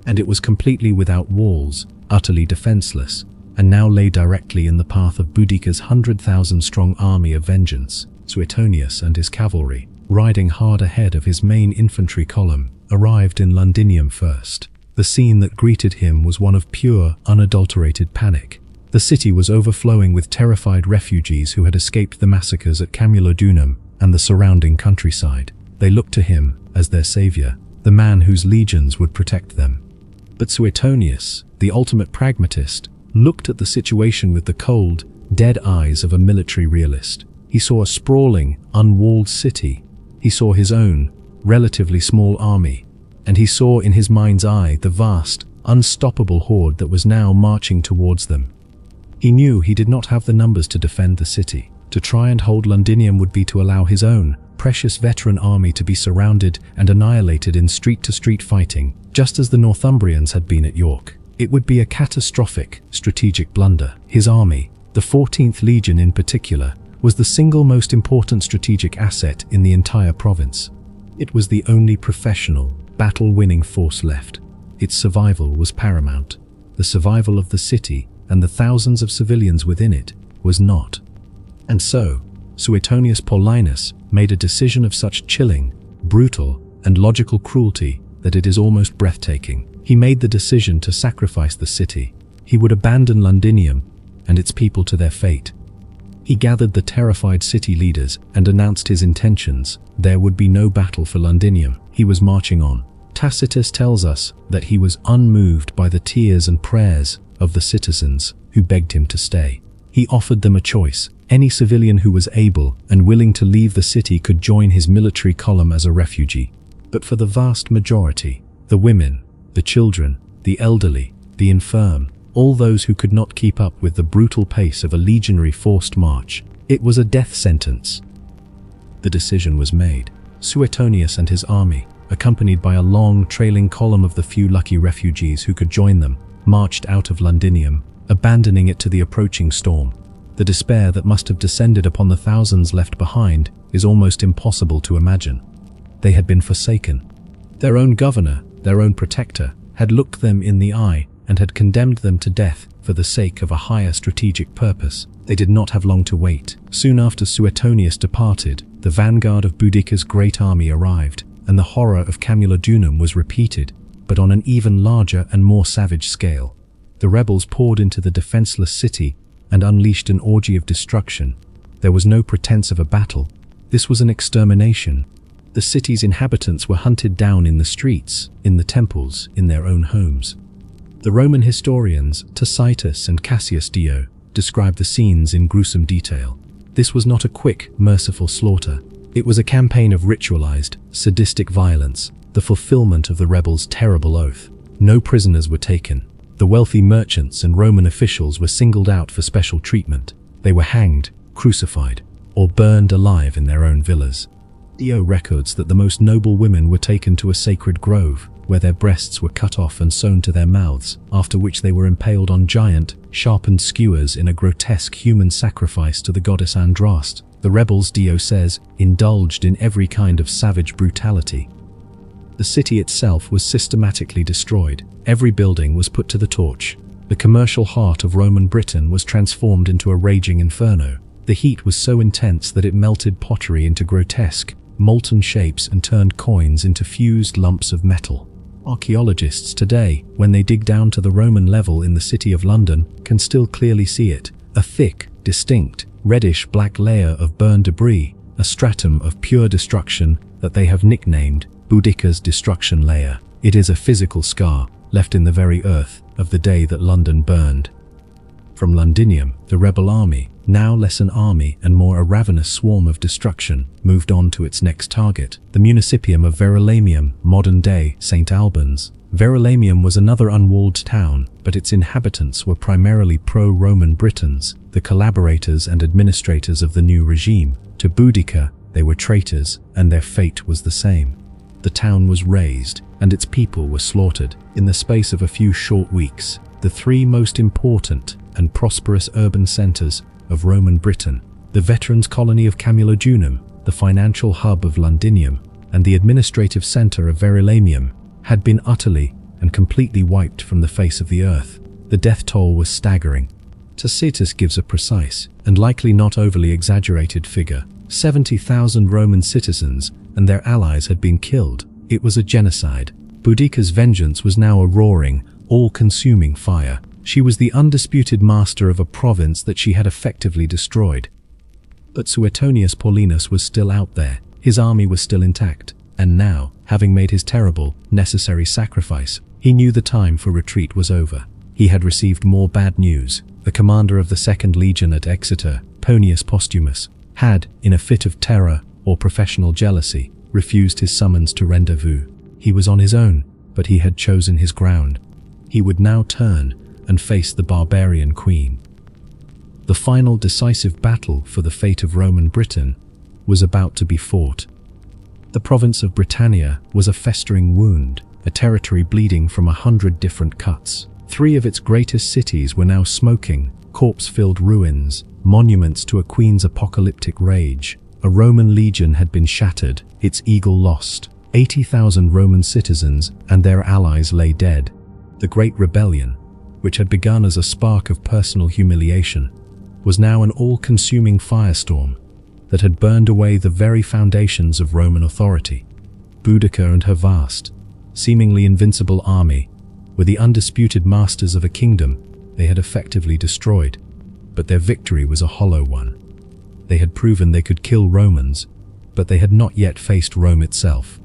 And it was completely without walls, utterly defenseless, and now lay directly in the path of Boudica's 100,000-strong army of vengeance. Suetonius and his cavalry, riding hard ahead of his main infantry column, arrived in Londinium first. The scene that greeted him was one of pure, unadulterated panic. The city was overflowing with terrified refugees who had escaped the massacres at Camulodunum and the surrounding countryside. They looked to him as their savior, the man whose legions would protect them. But Suetonius, the ultimate pragmatist, looked at the situation with the cold, dead eyes of a military realist. He saw a sprawling, unwalled city. He saw his own, relatively small army. And he saw in his mind's eye the vast, unstoppable horde that was now marching towards them. He knew he did not have the numbers to defend the city. To try and hold Londinium would be to allow his own, precious veteran army to be surrounded and annihilated in street-to-street fighting, just as the Northumbrians had been at York. It would be a catastrophic, strategic blunder. His army, the 14th Legion in particular, was the single most important strategic asset in the entire province. It was the only professional, battle-winning force left. Its survival was paramount. The survival of the city and the thousands of civilians within it was not. And so, Suetonius Paulinus made a decision of such chilling, brutal, and logical cruelty that it is almost breathtaking. He made the decision to sacrifice the city. He would abandon Londinium and its people to their fate. He gathered the terrified city leaders and announced his intentions. There would be no battle for Londinium. He was marching on. Tacitus tells us that he was unmoved by the tears and prayers of the citizens, who begged him to stay. He offered them a choice. Any civilian who was able and willing to leave the city could join his military column as a refugee. But for the vast majority, the women, the children, the elderly, the infirm, all those who could not keep up with the brutal pace of a legionary forced march, it was a death sentence. The decision was made. Suetonius and his army, accompanied by a long, trailing column of the few lucky refugees who could join them, marched out of Londinium, abandoning it to the approaching storm. The despair that must have descended upon the thousands left behind is almost impossible to imagine. They had been forsaken. Their own governor, their own protector, had looked them in the eye and had condemned them to death for the sake of a higher strategic purpose. They did not have long to wait. Soon after Suetonius departed, the vanguard of Boudica's great army arrived, and the horror of Camulodunum was repeated, but on an even larger and more savage scale. The rebels poured into the defenseless city and unleashed an orgy of destruction. There was no pretense of a battle. This was an extermination. The city's inhabitants were hunted down in the streets, in the temples, in their own homes. The Roman historians Tacitus and Cassius Dio describe the scenes in gruesome detail. This was not a quick, merciful slaughter. It was a campaign of ritualized, sadistic violence, the fulfillment of the rebels' terrible oath. No prisoners were taken. The wealthy merchants and Roman officials were singled out for special treatment. They were hanged, crucified, or burned alive in their own villas. Dio records that the most noble women were taken to a sacred grove, where their breasts were cut off and sewn to their mouths, after which they were impaled on giant, sharpened skewers in a grotesque human sacrifice to the goddess Andraste. The rebels, Dio says, indulged in every kind of savage brutality. The city itself was systematically destroyed. Every building was put to the torch. The commercial heart of Roman Britain was transformed into a raging inferno. The heat was so intense that it melted pottery into grotesque, molten shapes and turned coins into fused lumps of metal. Archaeologists today, when they dig down to the Roman level in the city of London, can still clearly see it. A thick, distinct, reddish-black layer of burned debris, a stratum of pure destruction that they have nicknamed Boudica's destruction layer. It is a physical scar, left in the very earth of the day that London burned. From Londinium, the rebel army, now less an army and more a ravenous swarm of destruction, moved on to its next target, the municipium of Verulamium, modern-day St. Albans. Verulamium was another unwalled town, but its inhabitants were primarily pro-Roman Britons, the collaborators and administrators of the new regime. To Boudica, they were traitors, and their fate was the same. The town was razed, and its people were slaughtered. In the space of a few short weeks, the three most important and prosperous urban centers of Roman Britain, the veterans' colony of Camulodunum, the financial hub of Londinium, and the administrative center of Verulamium, had been utterly and completely wiped from the face of the earth. The death toll was staggering. Tacitus gives a precise, and likely not overly exaggerated figure. 70,000 Roman citizens and their allies had been killed. It was a genocide. Boudica's vengeance was now a roaring, all-consuming fire. She was the undisputed master of a province that she had effectively destroyed. But Suetonius Paulinus was still out there. His army was still intact. And now, having made his terrible, necessary sacrifice, he knew the time for retreat was over. He had received more bad news. The commander of the 2nd Legion at Exeter, Suetonius Paulinus, had, in a fit of terror or professional jealousy, refused his summons to rendezvous. He was on his own, but he had chosen his ground. He would now turn and face the barbarian queen. The final decisive battle for the fate of Roman Britain was about to be fought. The province of Britannia was a festering wound, a territory bleeding from 100 different cuts. 3 of its greatest cities were now smoking, corpse-filled ruins, monuments to a queen's apocalyptic rage. A Roman legion had been shattered, its eagle lost. 80,000 Roman citizens and their allies lay dead. The Great Rebellion, which had begun as a spark of personal humiliation, was now an all-consuming firestorm that had burned away the very foundations of Roman authority. Boudica and her vast, seemingly invincible army were the undisputed masters of a kingdom they had effectively destroyed, but their victory was a hollow one. They had proven they could kill Romans, but they had not yet faced Rome itself.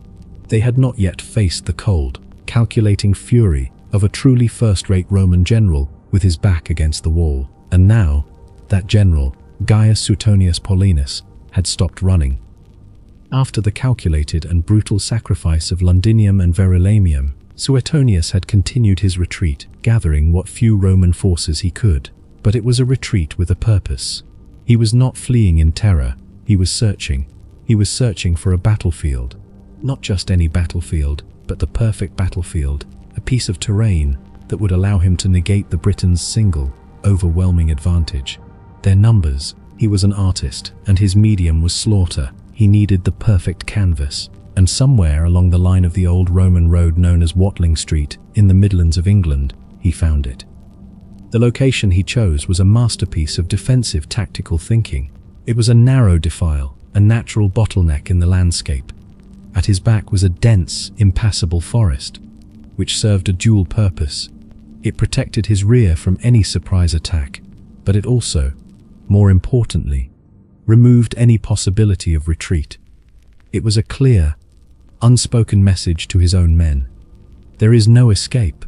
They had not yet faced the cold, calculating fury of a truly first-rate Roman general with his back against the wall. And now, that general, Gaius Suetonius Paulinus, had stopped running. After the calculated and brutal sacrifice of Londinium and Verulamium, Suetonius had continued his retreat, gathering what few Roman forces he could. But it was a retreat with a purpose. He was not fleeing in terror, he was searching. He was searching for a battlefield. Not just any battlefield, but the perfect battlefield, a piece of terrain that would allow him to negate the Britons' single, overwhelming advantage. Their numbers. He was an artist, and his medium was slaughter. He needed the perfect canvas. And somewhere along the line of the old Roman road known as Watling Street, in the Midlands of England, he found it. The location he chose was a masterpiece of defensive tactical thinking. It was a narrow defile, a natural bottleneck in the landscape. At his back was a dense, impassable forest, which served a dual purpose. It protected his rear from any surprise attack, but it also, more importantly, removed any possibility of retreat. It was a clear, unspoken message to his own men. There is no escape.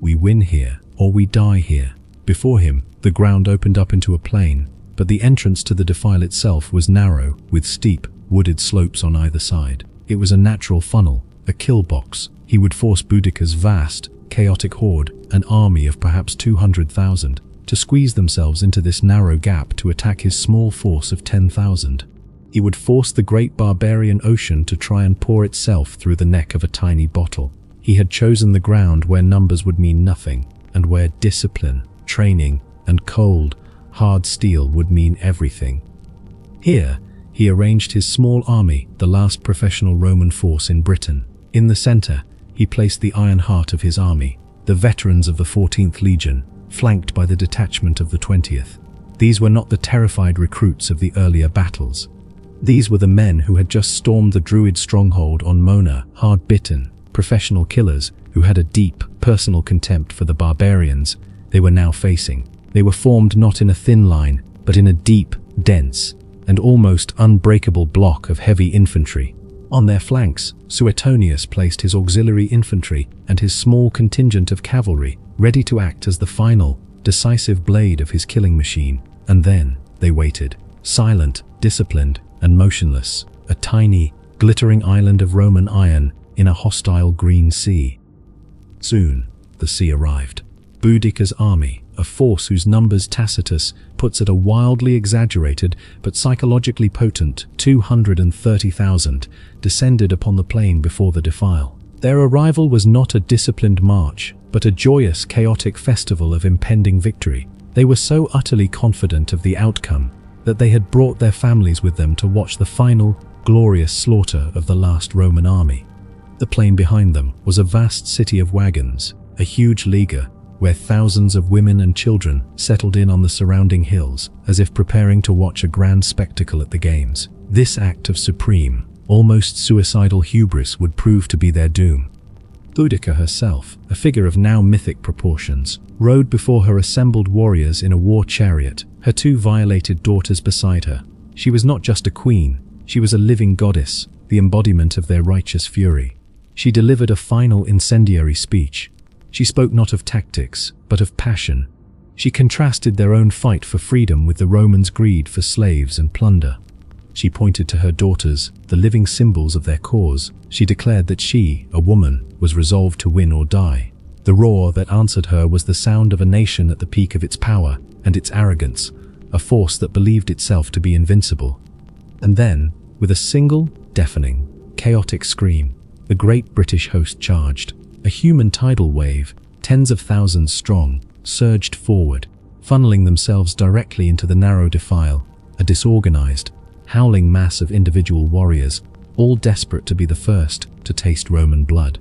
We win here, or we die here. Before him, the ground opened up into a plain, but the entrance to the defile itself was narrow, with steep, wooded slopes on either side. It was a natural funnel, a kill box. He would force Boudica's vast, chaotic horde, an army of perhaps 200,000, to squeeze themselves into this narrow gap to attack his small force of 10,000. He would force the great barbarian ocean to try and pour itself through the neck of a tiny bottle. He had chosen the ground where numbers would mean nothing, and where discipline, training, and cold, hard steel would mean everything. Here, he arranged his small army, the last professional Roman force in Britain. In the center, he placed the iron heart of his army, the veterans of the 14th Legion, flanked by the detachment of the 20th. These were not the terrified recruits of the earlier battles. These were the men who had just stormed the Druid stronghold on Mona, hard-bitten, professional killers who had a deep, personal contempt for the barbarians they were now facing. They were formed not in a thin line, but in a deep, dense, and almost unbreakable block of heavy infantry. On their flanks, Suetonius placed his auxiliary infantry and his small contingent of cavalry, ready to act as the final, decisive blade of his killing machine. And then they waited, silent, disciplined, and motionless, a tiny, glittering island of Roman iron in a hostile green sea. Soon, the sea arrived. Boudica's army, a force whose numbers Tacitus puts at a wildly exaggerated but psychologically potent 230,000, descended upon the plain before the defile. Their arrival was not a disciplined march, but a joyous, chaotic festival of impending victory. They were so utterly confident of the outcome that they had brought their families with them to watch the final, glorious slaughter of the last Roman army. The plain behind them was a vast city of wagons, a huge liga, where thousands of women and children settled in on the surrounding hills, as if preparing to watch a grand spectacle at the games. This act of supreme, almost suicidal hubris would prove to be their doom. Boudica herself, a figure of now mythic proportions, rode before her assembled warriors in a war chariot, her two violated daughters beside her. She was not just a queen, she was a living goddess, the embodiment of their righteous fury. She delivered a final incendiary speech. She spoke not of tactics, but of passion. She contrasted their own fight for freedom with the Romans' greed for slaves and plunder. She pointed to her daughters, the living symbols of their cause. She declared that she, a woman, was resolved to win or die. The roar that answered her was the sound of a nation at the peak of its power and its arrogance, a force that believed itself to be invincible. And then, with a single, deafening, chaotic scream, the great British host charged. A human tidal wave, tens of thousands strong, surged forward, funneling themselves directly into the narrow defile, a disorganized, howling mass of individual warriors, all desperate to be the first to taste Roman blood.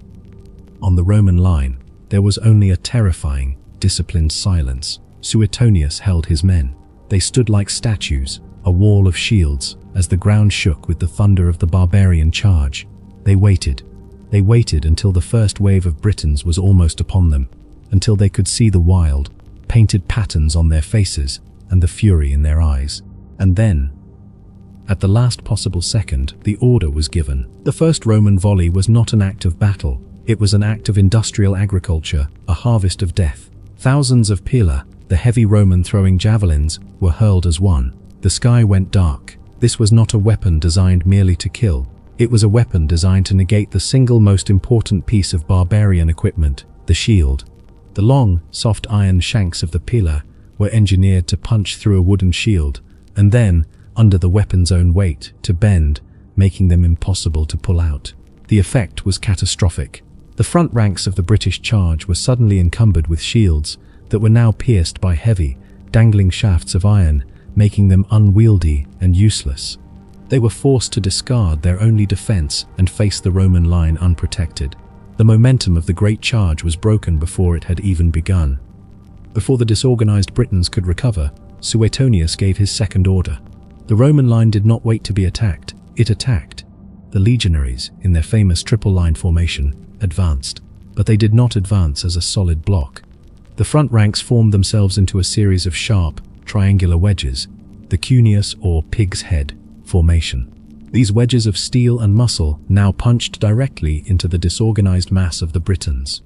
On the Roman line, there was only a terrifying, disciplined silence. Suetonius held his men. They stood like statues, a wall of shields, as the ground shook with the thunder of the barbarian charge. They waited. They waited until the first wave of Britons was almost upon them, until they could see the wild, painted patterns on their faces and the fury in their eyes. And then, at the last possible second, the order was given. The first Roman volley was not an act of battle, it was an act of industrial agriculture, a harvest of death. Thousands of pila, the heavy Roman throwing javelins, were hurled as one. The sky went dark. This was not a weapon designed merely to kill. It was a weapon designed to negate the single most important piece of barbarian equipment, the shield. The long, soft iron shanks of the pila were engineered to punch through a wooden shield, and then, under the weapon's own weight, to bend, making them impossible to pull out. The effect was catastrophic. The front ranks of the British charge were suddenly encumbered with shields that were now pierced by heavy, dangling shafts of iron, making them unwieldy and useless. They were forced to discard their only defense and face the Roman line unprotected. The momentum of the great charge was broken before it had even begun. Before the disorganized Britons could recover, Suetonius gave his second order. The Roman line did not wait to be attacked, it attacked. The legionaries, in their famous triple-line formation, advanced, but they did not advance as a solid block. The front ranks formed themselves into a series of sharp, triangular wedges, the cuneus or pig's head formation. These wedges of steel and muscle now punched directly into the disorganized mass of the Britons.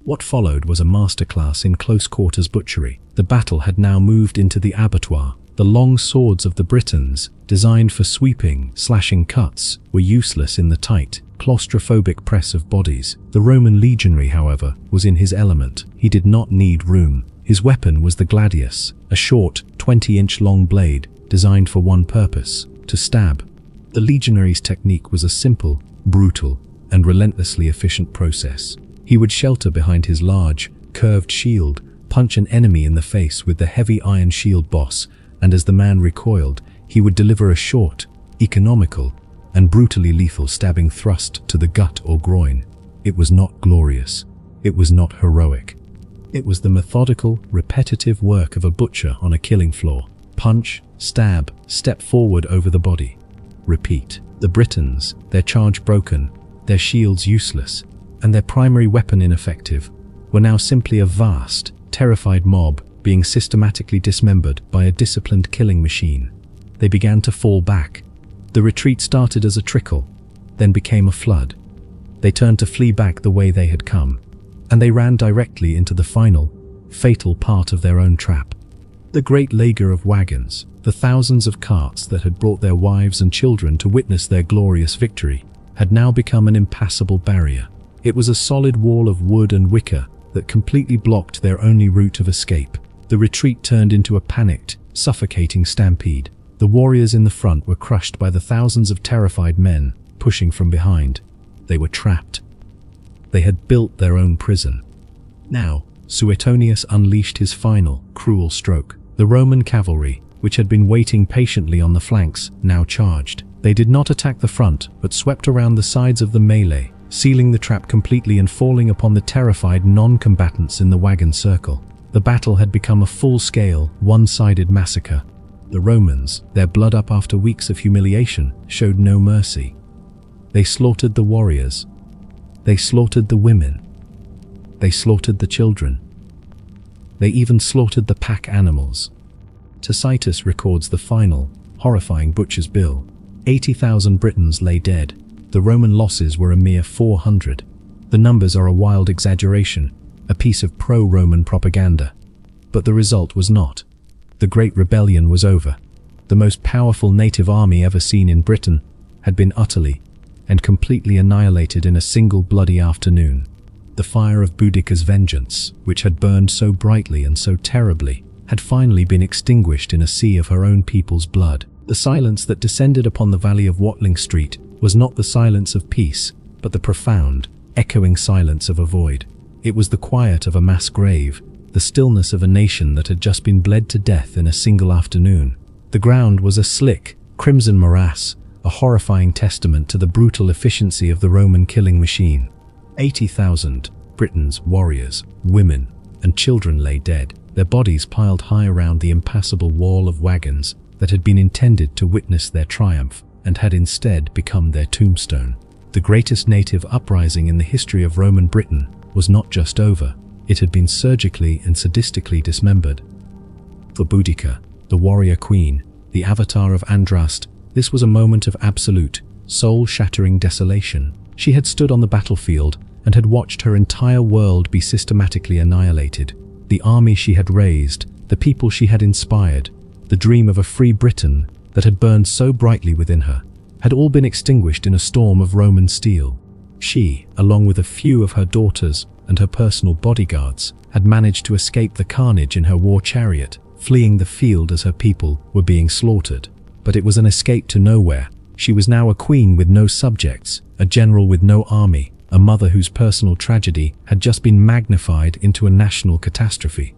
What followed was a masterclass in close-quarters butchery. The battle had now moved into the abattoir. The long swords of the Britons, designed for sweeping, slashing cuts, were useless in the tight, claustrophobic press of bodies. The Roman legionary, however, was in his element. He did not need room. His weapon was the gladius, a short, 20-inch long blade designed for one purpose: to stab. The legionary's technique was a simple, brutal, and relentlessly efficient process. He would shelter behind his large, curved shield, punch an enemy in the face with the heavy iron shield boss, and as the man recoiled, he would deliver a short, economical, and brutally lethal stabbing thrust to the gut or groin. It was not glorious. It was not heroic. It was the methodical, repetitive work of a butcher on a killing floor. Punch, stab, step forward over the body. Repeat. The Britons, their charge broken, their shields useless, and their primary weapon ineffective, were now simply a vast, terrified mob being systematically dismembered by a disciplined killing machine. They began to fall back. The retreat started as a trickle, then became a flood. They turned to flee back the way they had come, and they ran directly into the final, fatal part of their own trap. The great lager of wagons, the thousands of carts that had brought their wives and children to witness their glorious victory, had now become an impassable barrier. It was a solid wall of wood and wicker that completely blocked their only route of escape. The retreat turned into a panicked, suffocating stampede. The warriors in the front were crushed by the thousands of terrified men pushing from behind. They were trapped. They had built their own prison. Now, Suetonius unleashed his final, cruel stroke. The Roman cavalry, which had been waiting patiently on the flanks, now charged. They did not attack the front, but swept around the sides of the melee, sealing the trap completely and falling upon the terrified non-combatants in the wagon circle. The battle had become a full-scale, one-sided massacre. The Romans, their blood up after weeks of humiliation, showed no mercy. They slaughtered the warriors. They slaughtered the women. They slaughtered the children. They even slaughtered the pack animals. Tacitus records the final, horrifying butcher's bill. 80,000 Britons lay dead. The Roman losses were a mere 400. The numbers are a wild exaggeration, a piece of pro-Roman propaganda. But the result was not. The Great Rebellion was over. The most powerful native army ever seen in Britain had been utterly and completely annihilated in a single bloody afternoon. The fire of Boudica's vengeance, which had burned so brightly and so terribly, had finally been extinguished in a sea of her own people's blood. The silence that descended upon the valley of Watling Street was not the silence of peace, but the profound, echoing silence of a void. It was the quiet of a mass grave, the stillness of a nation that had just been bled to death in a single afternoon. The ground was a slick, crimson morass, a horrifying testament to the brutal efficiency of the Roman killing machine. 80,000 Britons, warriors, women, and children lay dead, their bodies piled high around the impassable wall of wagons that had been intended to witness their triumph and had instead become their tombstone. The greatest native uprising in the history of Roman Britain was not just over, it had been surgically and sadistically dismembered. For Boudica, the warrior queen, the avatar of Andraste, this was a moment of absolute, soul-shattering desolation. She had stood on the battlefield and had watched her entire world be systematically annihilated. the army she had raised, the people she had inspired, the dream of a free Britain that had burned so brightly within her, had all been extinguished in a storm of Roman steel. She, along with a few of her daughters and her personal bodyguards, had managed to escape the carnage in her war chariot, fleeing the field as her people were being slaughtered. But it was an escape to nowhere. She was now a queen with no subjects, a general with no army, a mother whose personal tragedy had just been magnified into a national catastrophe.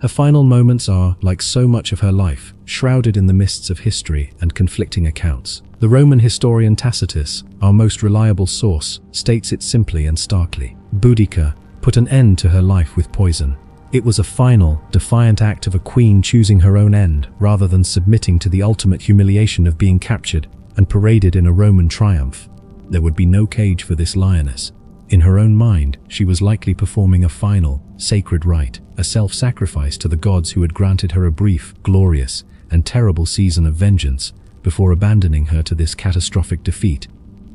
Her final moments are, like so much of her life, shrouded in the mists of history and conflicting accounts. The Roman historian Tacitus, our most reliable source, states it simply and starkly. Boudica put an end to her life with poison. It was a final, defiant act of a queen choosing her own end rather than submitting to the ultimate humiliation of being captured and paraded in a Roman triumph. There would be no cage for this lioness. In her own mind, she was likely performing a final, sacred rite, a self-sacrifice to the gods who had granted her a brief, glorious, and terrible season of vengeance before abandoning her to this catastrophic defeat.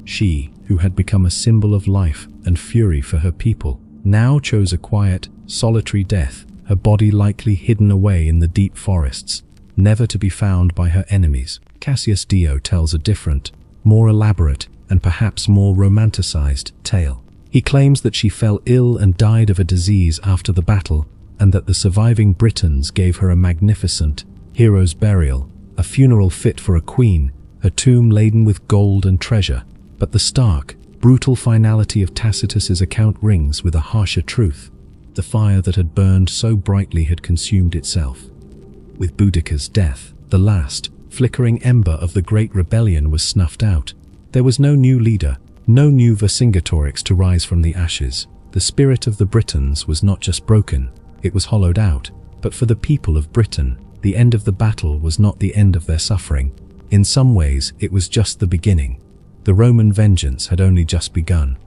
She, who had become a symbol of life and fury for her people, now chose a quiet, solitary death, her body likely hidden away in the deep forests, never to be found by her enemies. Cassius Dio tells a different, more elaborate, and perhaps more romanticized tale. He claims that she fell ill and died of a disease after the battle, and that the surviving Britons gave her a magnificent, hero's burial, a funeral fit for a queen, her tomb laden with gold and treasure. But the stark, brutal finality of Tacitus's account rings with a harsher truth. The fire that had burned so brightly had consumed itself. With Boudica's death, the last, flickering ember of the Great Rebellion was snuffed out. There was no new leader, no new Vercingetorix to rise from the ashes. The spirit of the Britons was not just broken, it was hollowed out. But for the people of Britain, the end of the battle was not the end of their suffering. In some ways, it was just the beginning. The Roman vengeance had only just begun.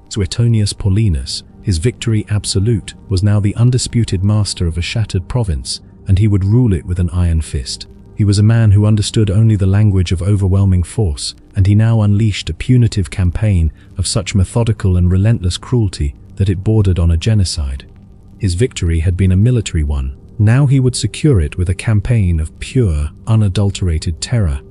Suetonius Paulinus, his victory absolute, was now the undisputed master of a shattered province, and he would rule it with an iron fist. He was a man who understood only the language of overwhelming force, and he now unleashed a punitive campaign of such methodical and relentless cruelty that it bordered on a genocide. His victory had been a military one. Now he would secure it with a campaign of pure, unadulterated terror.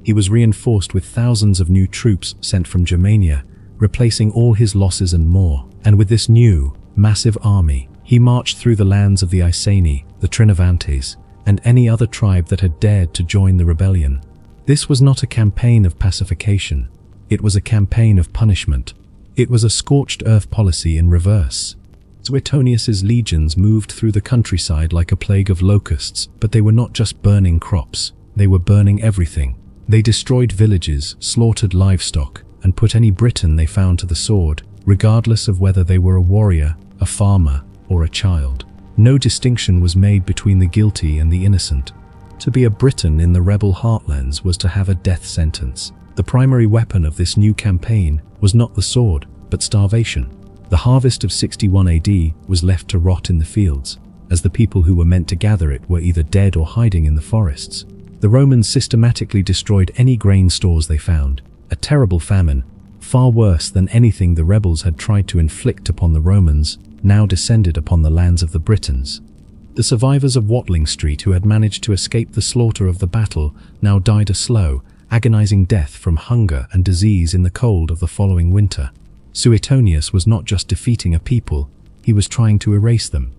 He was reinforced with thousands of new troops sent from Germania, replacing all his losses and more. And with this new, massive army, he marched through the lands of the Iceni, the Trinovantes, and any other tribe that had dared to join the rebellion. This was not a campaign of pacification. It was a campaign of punishment. It was a scorched earth policy in reverse. Suetonius's legions moved through the countryside like a plague of locusts, but they were not just burning crops. They were burning everything. They destroyed villages, slaughtered livestock, and put any Briton they found to the sword, regardless of whether they were a warrior, a farmer, or a child. No distinction was made between the guilty and the innocent. To be a Briton in the rebel heartlands was to have a death sentence. The primary weapon of this new campaign was not the sword, but starvation. The harvest of 61 AD was left to rot in the fields, as the people who were meant to gather it were either dead or hiding in the forests. The Romans systematically destroyed any grain stores they found, a terrible famine, far worse than anything the rebels had tried to inflict upon the Romans, now descended upon the lands of the Britons. The survivors of Watling Street who had managed to escape the slaughter of the battle now died a slow, agonizing death from hunger and disease in the cold of the following winter. Suetonius was not just defeating a people, he was trying to erase them.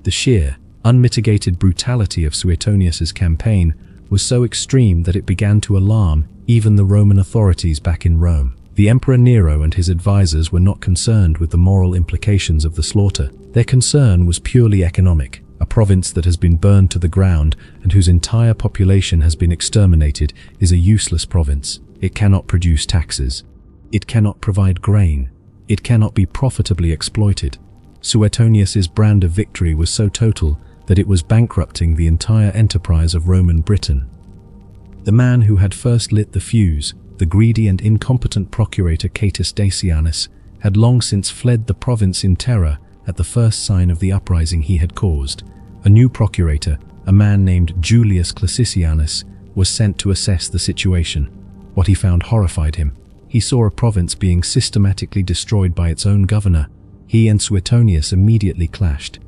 The sheer, unmitigated brutality of Suetonius's campaign was so extreme that it began to alarm even the Roman authorities back in Rome. The Emperor Nero and his advisors were not concerned with the moral implications of the slaughter. Their concern was purely economic. A province that has been burned to the ground and whose entire population has been exterminated is a useless province. It cannot produce taxes. It cannot provide grain. It cannot be profitably exploited. Suetonius's brand of victory was so total that it was bankrupting the entire enterprise of Roman Britain. The man who had first lit the fuse, the greedy and incompetent procurator Catus Dacianus, had long since fled the province in terror at the first sign of the uprising he had caused. A new procurator, a man named Julius Classicianus, was sent to assess the situation. What he found horrified him. He saw a province being systematically destroyed by its own governor. He and Suetonius immediately clashed.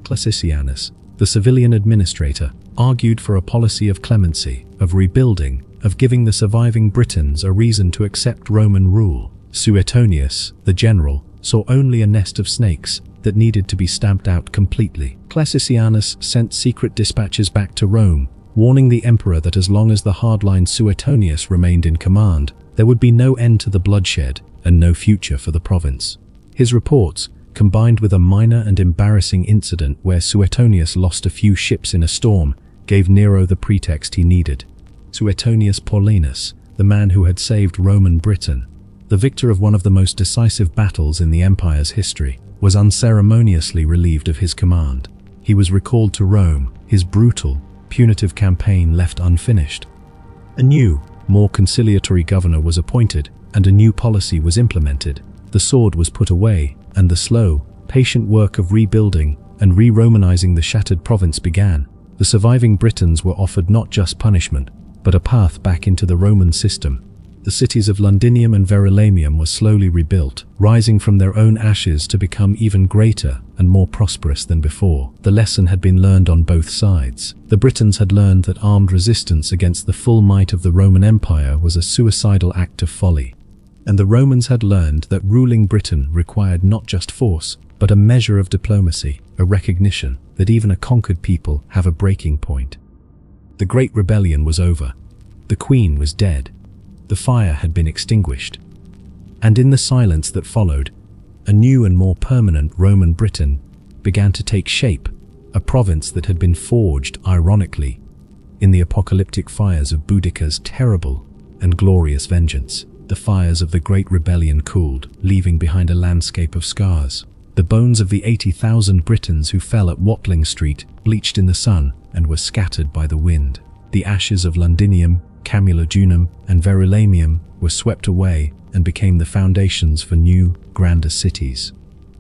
Clesicianus, the civilian administrator, argued for a policy of clemency, of rebuilding, of giving the surviving Britons a reason to accept Roman rule. Suetonius, the general, saw only a nest of snakes that needed to be stamped out completely. Clesicianus sent secret dispatches back to Rome, warning the emperor that as long as the hardline Suetonius remained in command, there would be no end to the bloodshed and no future for the province. His reports, combined with a minor and embarrassing incident where Suetonius lost a few ships in a storm, gave Nero the pretext he needed. Suetonius Paulinus, the man who had saved Roman Britain, the victor of one of the most decisive battles in the empire's history, was unceremoniously relieved of his command. He was recalled to Rome, his brutal, punitive campaign left unfinished. A new, more conciliatory governor was appointed, and a new policy was implemented. The sword was put away, and the slow, patient work of rebuilding and re-Romanizing the shattered province began. The surviving Britons were offered not just punishment, but a path back into the Roman system. The cities of Londinium and Verulamium were slowly rebuilt, rising from their own ashes to become even greater and more prosperous than before. The lesson had been learned on both sides. The Britons had learned that armed resistance against the full might of the Roman Empire was a suicidal act of folly. And the Romans had learned that ruling Britain required not just force, but a measure of diplomacy, a recognition that even a conquered people have a breaking point. The Great Rebellion was over. The Queen was dead. The fire had been extinguished. And in the silence that followed, a new and more permanent Roman Britain began to take shape, a province that had been forged, ironically, in the apocalyptic fires of Boudica's terrible and glorious vengeance. The fires of the Great Rebellion cooled, leaving behind a landscape of scars. The bones of the 80,000 Britons who fell at Watling Street bleached in the sun and were scattered by the wind. The ashes of Londinium, Camulodunum, and Verulamium were swept away and became the foundations for new, grander cities.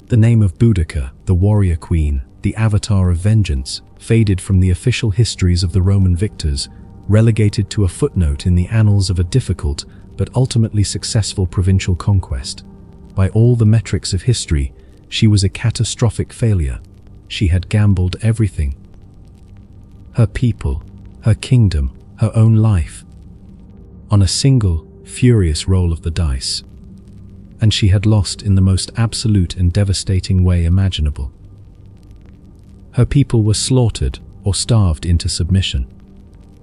The name of Boudica, the warrior queen, the avatar of vengeance, faded from the official histories of the Roman victors, relegated to a footnote in the annals of a difficult but ultimately successful provincial conquest. By all the metrics of history, she was a catastrophic failure. She had gambled everything. Her people, her kingdom, her own life, on a single, furious roll of the dice. And she had lost in the most absolute and devastating way imaginable. Her people were slaughtered or starved into submission.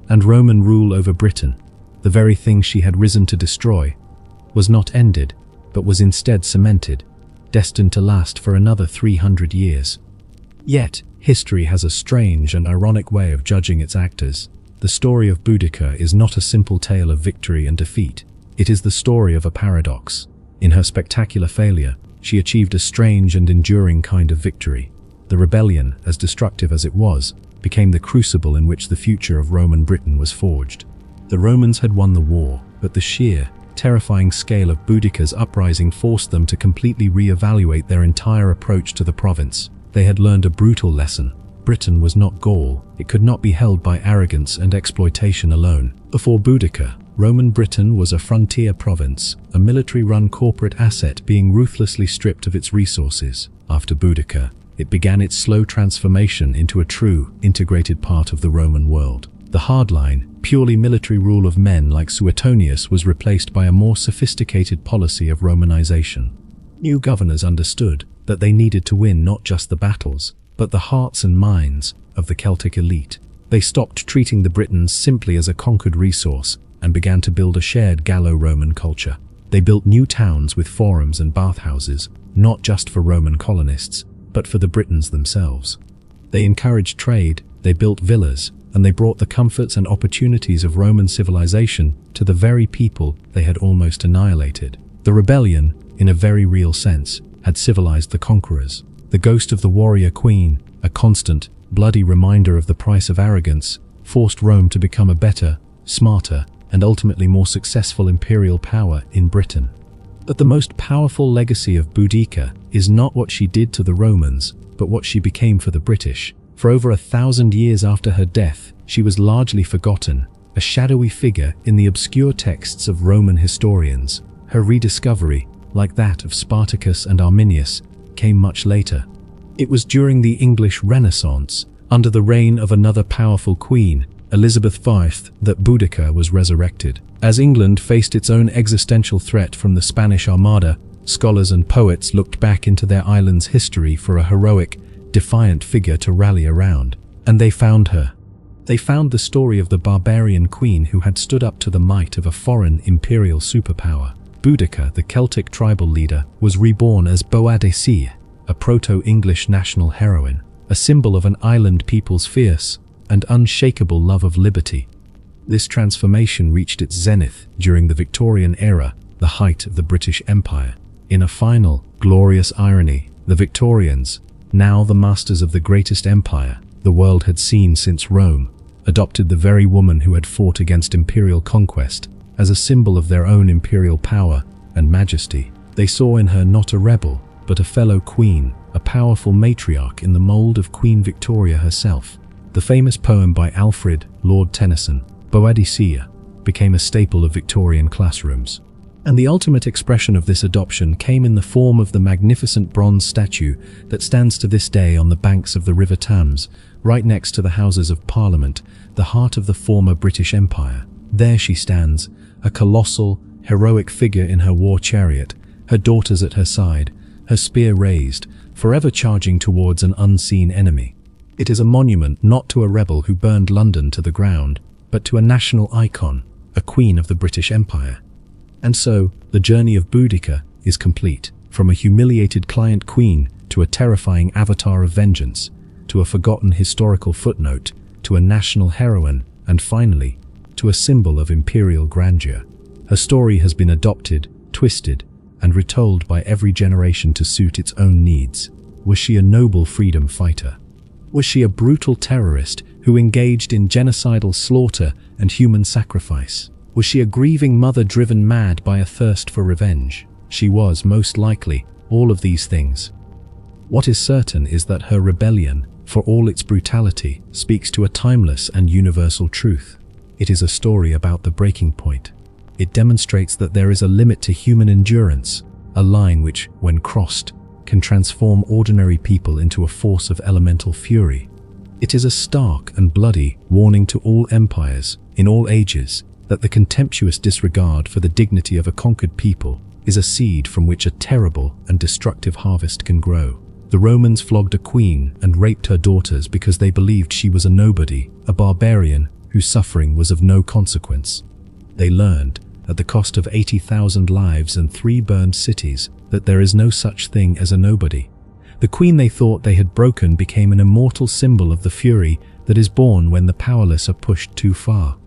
And Roman rule over Britain, the very thing she had risen to destroy, was not ended, but was instead cemented, destined to last for another 300 years. Yet, history has a strange and ironic way of judging its actors. The story of Boudica is not a simple tale of victory and defeat. It is the story of a paradox. In her spectacular failure, she achieved a strange and enduring kind of victory. The rebellion, as destructive as it was, became the crucible in which the future of Roman Britain was forged. The Romans had won the war, but the sheer, terrifying scale of Boudica's uprising forced them to completely re-evaluate their entire approach to the province. They had learned a brutal lesson. Britain was not Gaul. It could not be held by arrogance and exploitation alone. Before Boudica, Roman Britain was a frontier province, a military-run corporate asset being ruthlessly stripped of its resources. After Boudica, it began its slow transformation into a true, integrated part of the Roman world. The hardline, purely military rule of men like Suetonius was replaced by a more sophisticated policy of Romanization. New governors understood that they needed to win not just the battles, but the hearts and minds of the Celtic elite. They stopped treating the Britons simply as a conquered resource and began to build a shared Gallo-Roman culture. They built new towns with forums and bathhouses, not just for Roman colonists, but for the Britons themselves. They encouraged trade, they built villas, and they brought the comforts and opportunities of Roman civilization to the very people they had almost annihilated. The rebellion, in a very real sense, had civilized the conquerors. The ghost of the warrior queen, a constant, bloody reminder of the price of arrogance, forced Rome to become a better, smarter, and ultimately more successful imperial power in Britain. But the most powerful legacy of Boudica is not what she did to the Romans, but what she became for the British. For over 1,000 years after her death, she was largely forgotten, a shadowy figure in the obscure texts of Roman historians. Her rediscovery, like that of Spartacus and Arminius, came much later. It was during the English Renaissance, under the reign of another powerful queen, Elizabeth V, that Boudica was resurrected. As England faced its own existential threat from the Spanish Armada, scholars and poets looked back into their island's history for a heroic, defiant figure to rally around. And they found her. They found the story of the barbarian queen who had stood up to the might of a foreign imperial superpower. Boudica, the Celtic tribal leader, was reborn as Boudica, a proto-English national heroine, a symbol of an island people's fierce and unshakable love of liberty. This transformation reached its zenith during the Victorian era, the height of the British Empire. In a final, glorious irony, the Victorians, now the masters of the greatest empire the world had seen since Rome, adopted the very woman who had fought against imperial conquest as a symbol of their own imperial power and majesty. They saw in her not a rebel, but a fellow queen, a powerful matriarch in the mold of Queen Victoria herself. The famous poem by Alfred, Lord Tennyson, Boudica, became a staple of Victorian classrooms. And the ultimate expression of this adoption came in the form of the magnificent bronze statue that stands to this day on the banks of the River Thames, right next to the Houses of Parliament, the heart of the former British Empire. There she stands, a colossal, heroic figure in her war chariot, her daughters at her side, her spear raised, forever charging towards an unseen enemy. It is a monument not to a rebel who burned London to the ground, but to a national icon, a queen of the British Empire. And so, the journey of Boudica is complete, from a humiliated client queen to a terrifying avatar of vengeance, to a forgotten historical footnote, to a national heroine, and finally, to a symbol of imperial grandeur. Her story has been adopted, twisted, and retold by every generation to suit its own needs. Was she a noble freedom fighter? Was she a brutal terrorist who engaged in genocidal slaughter and human sacrifice? Was she a grieving mother driven mad by a thirst for revenge? She was, most likely, all of these things. What is certain is that her rebellion, for all its brutality, speaks to a timeless and universal truth. It is a story about the breaking point. It demonstrates that there is a limit to human endurance, a line which, when crossed, can transform ordinary people into a force of elemental fury. It is a stark and bloody warning to all empires, in all ages, that the contemptuous disregard for the dignity of a conquered people is a seed from which a terrible and destructive harvest can grow. The Romans flogged a queen and raped her daughters because they believed she was a nobody, a barbarian whose suffering was of no consequence. They learned, at the cost of 80,000 lives and 3 burned cities, that there is no such thing as a nobody. The queen they thought they had broken became an immortal symbol of the fury that is born when the powerless are pushed too far.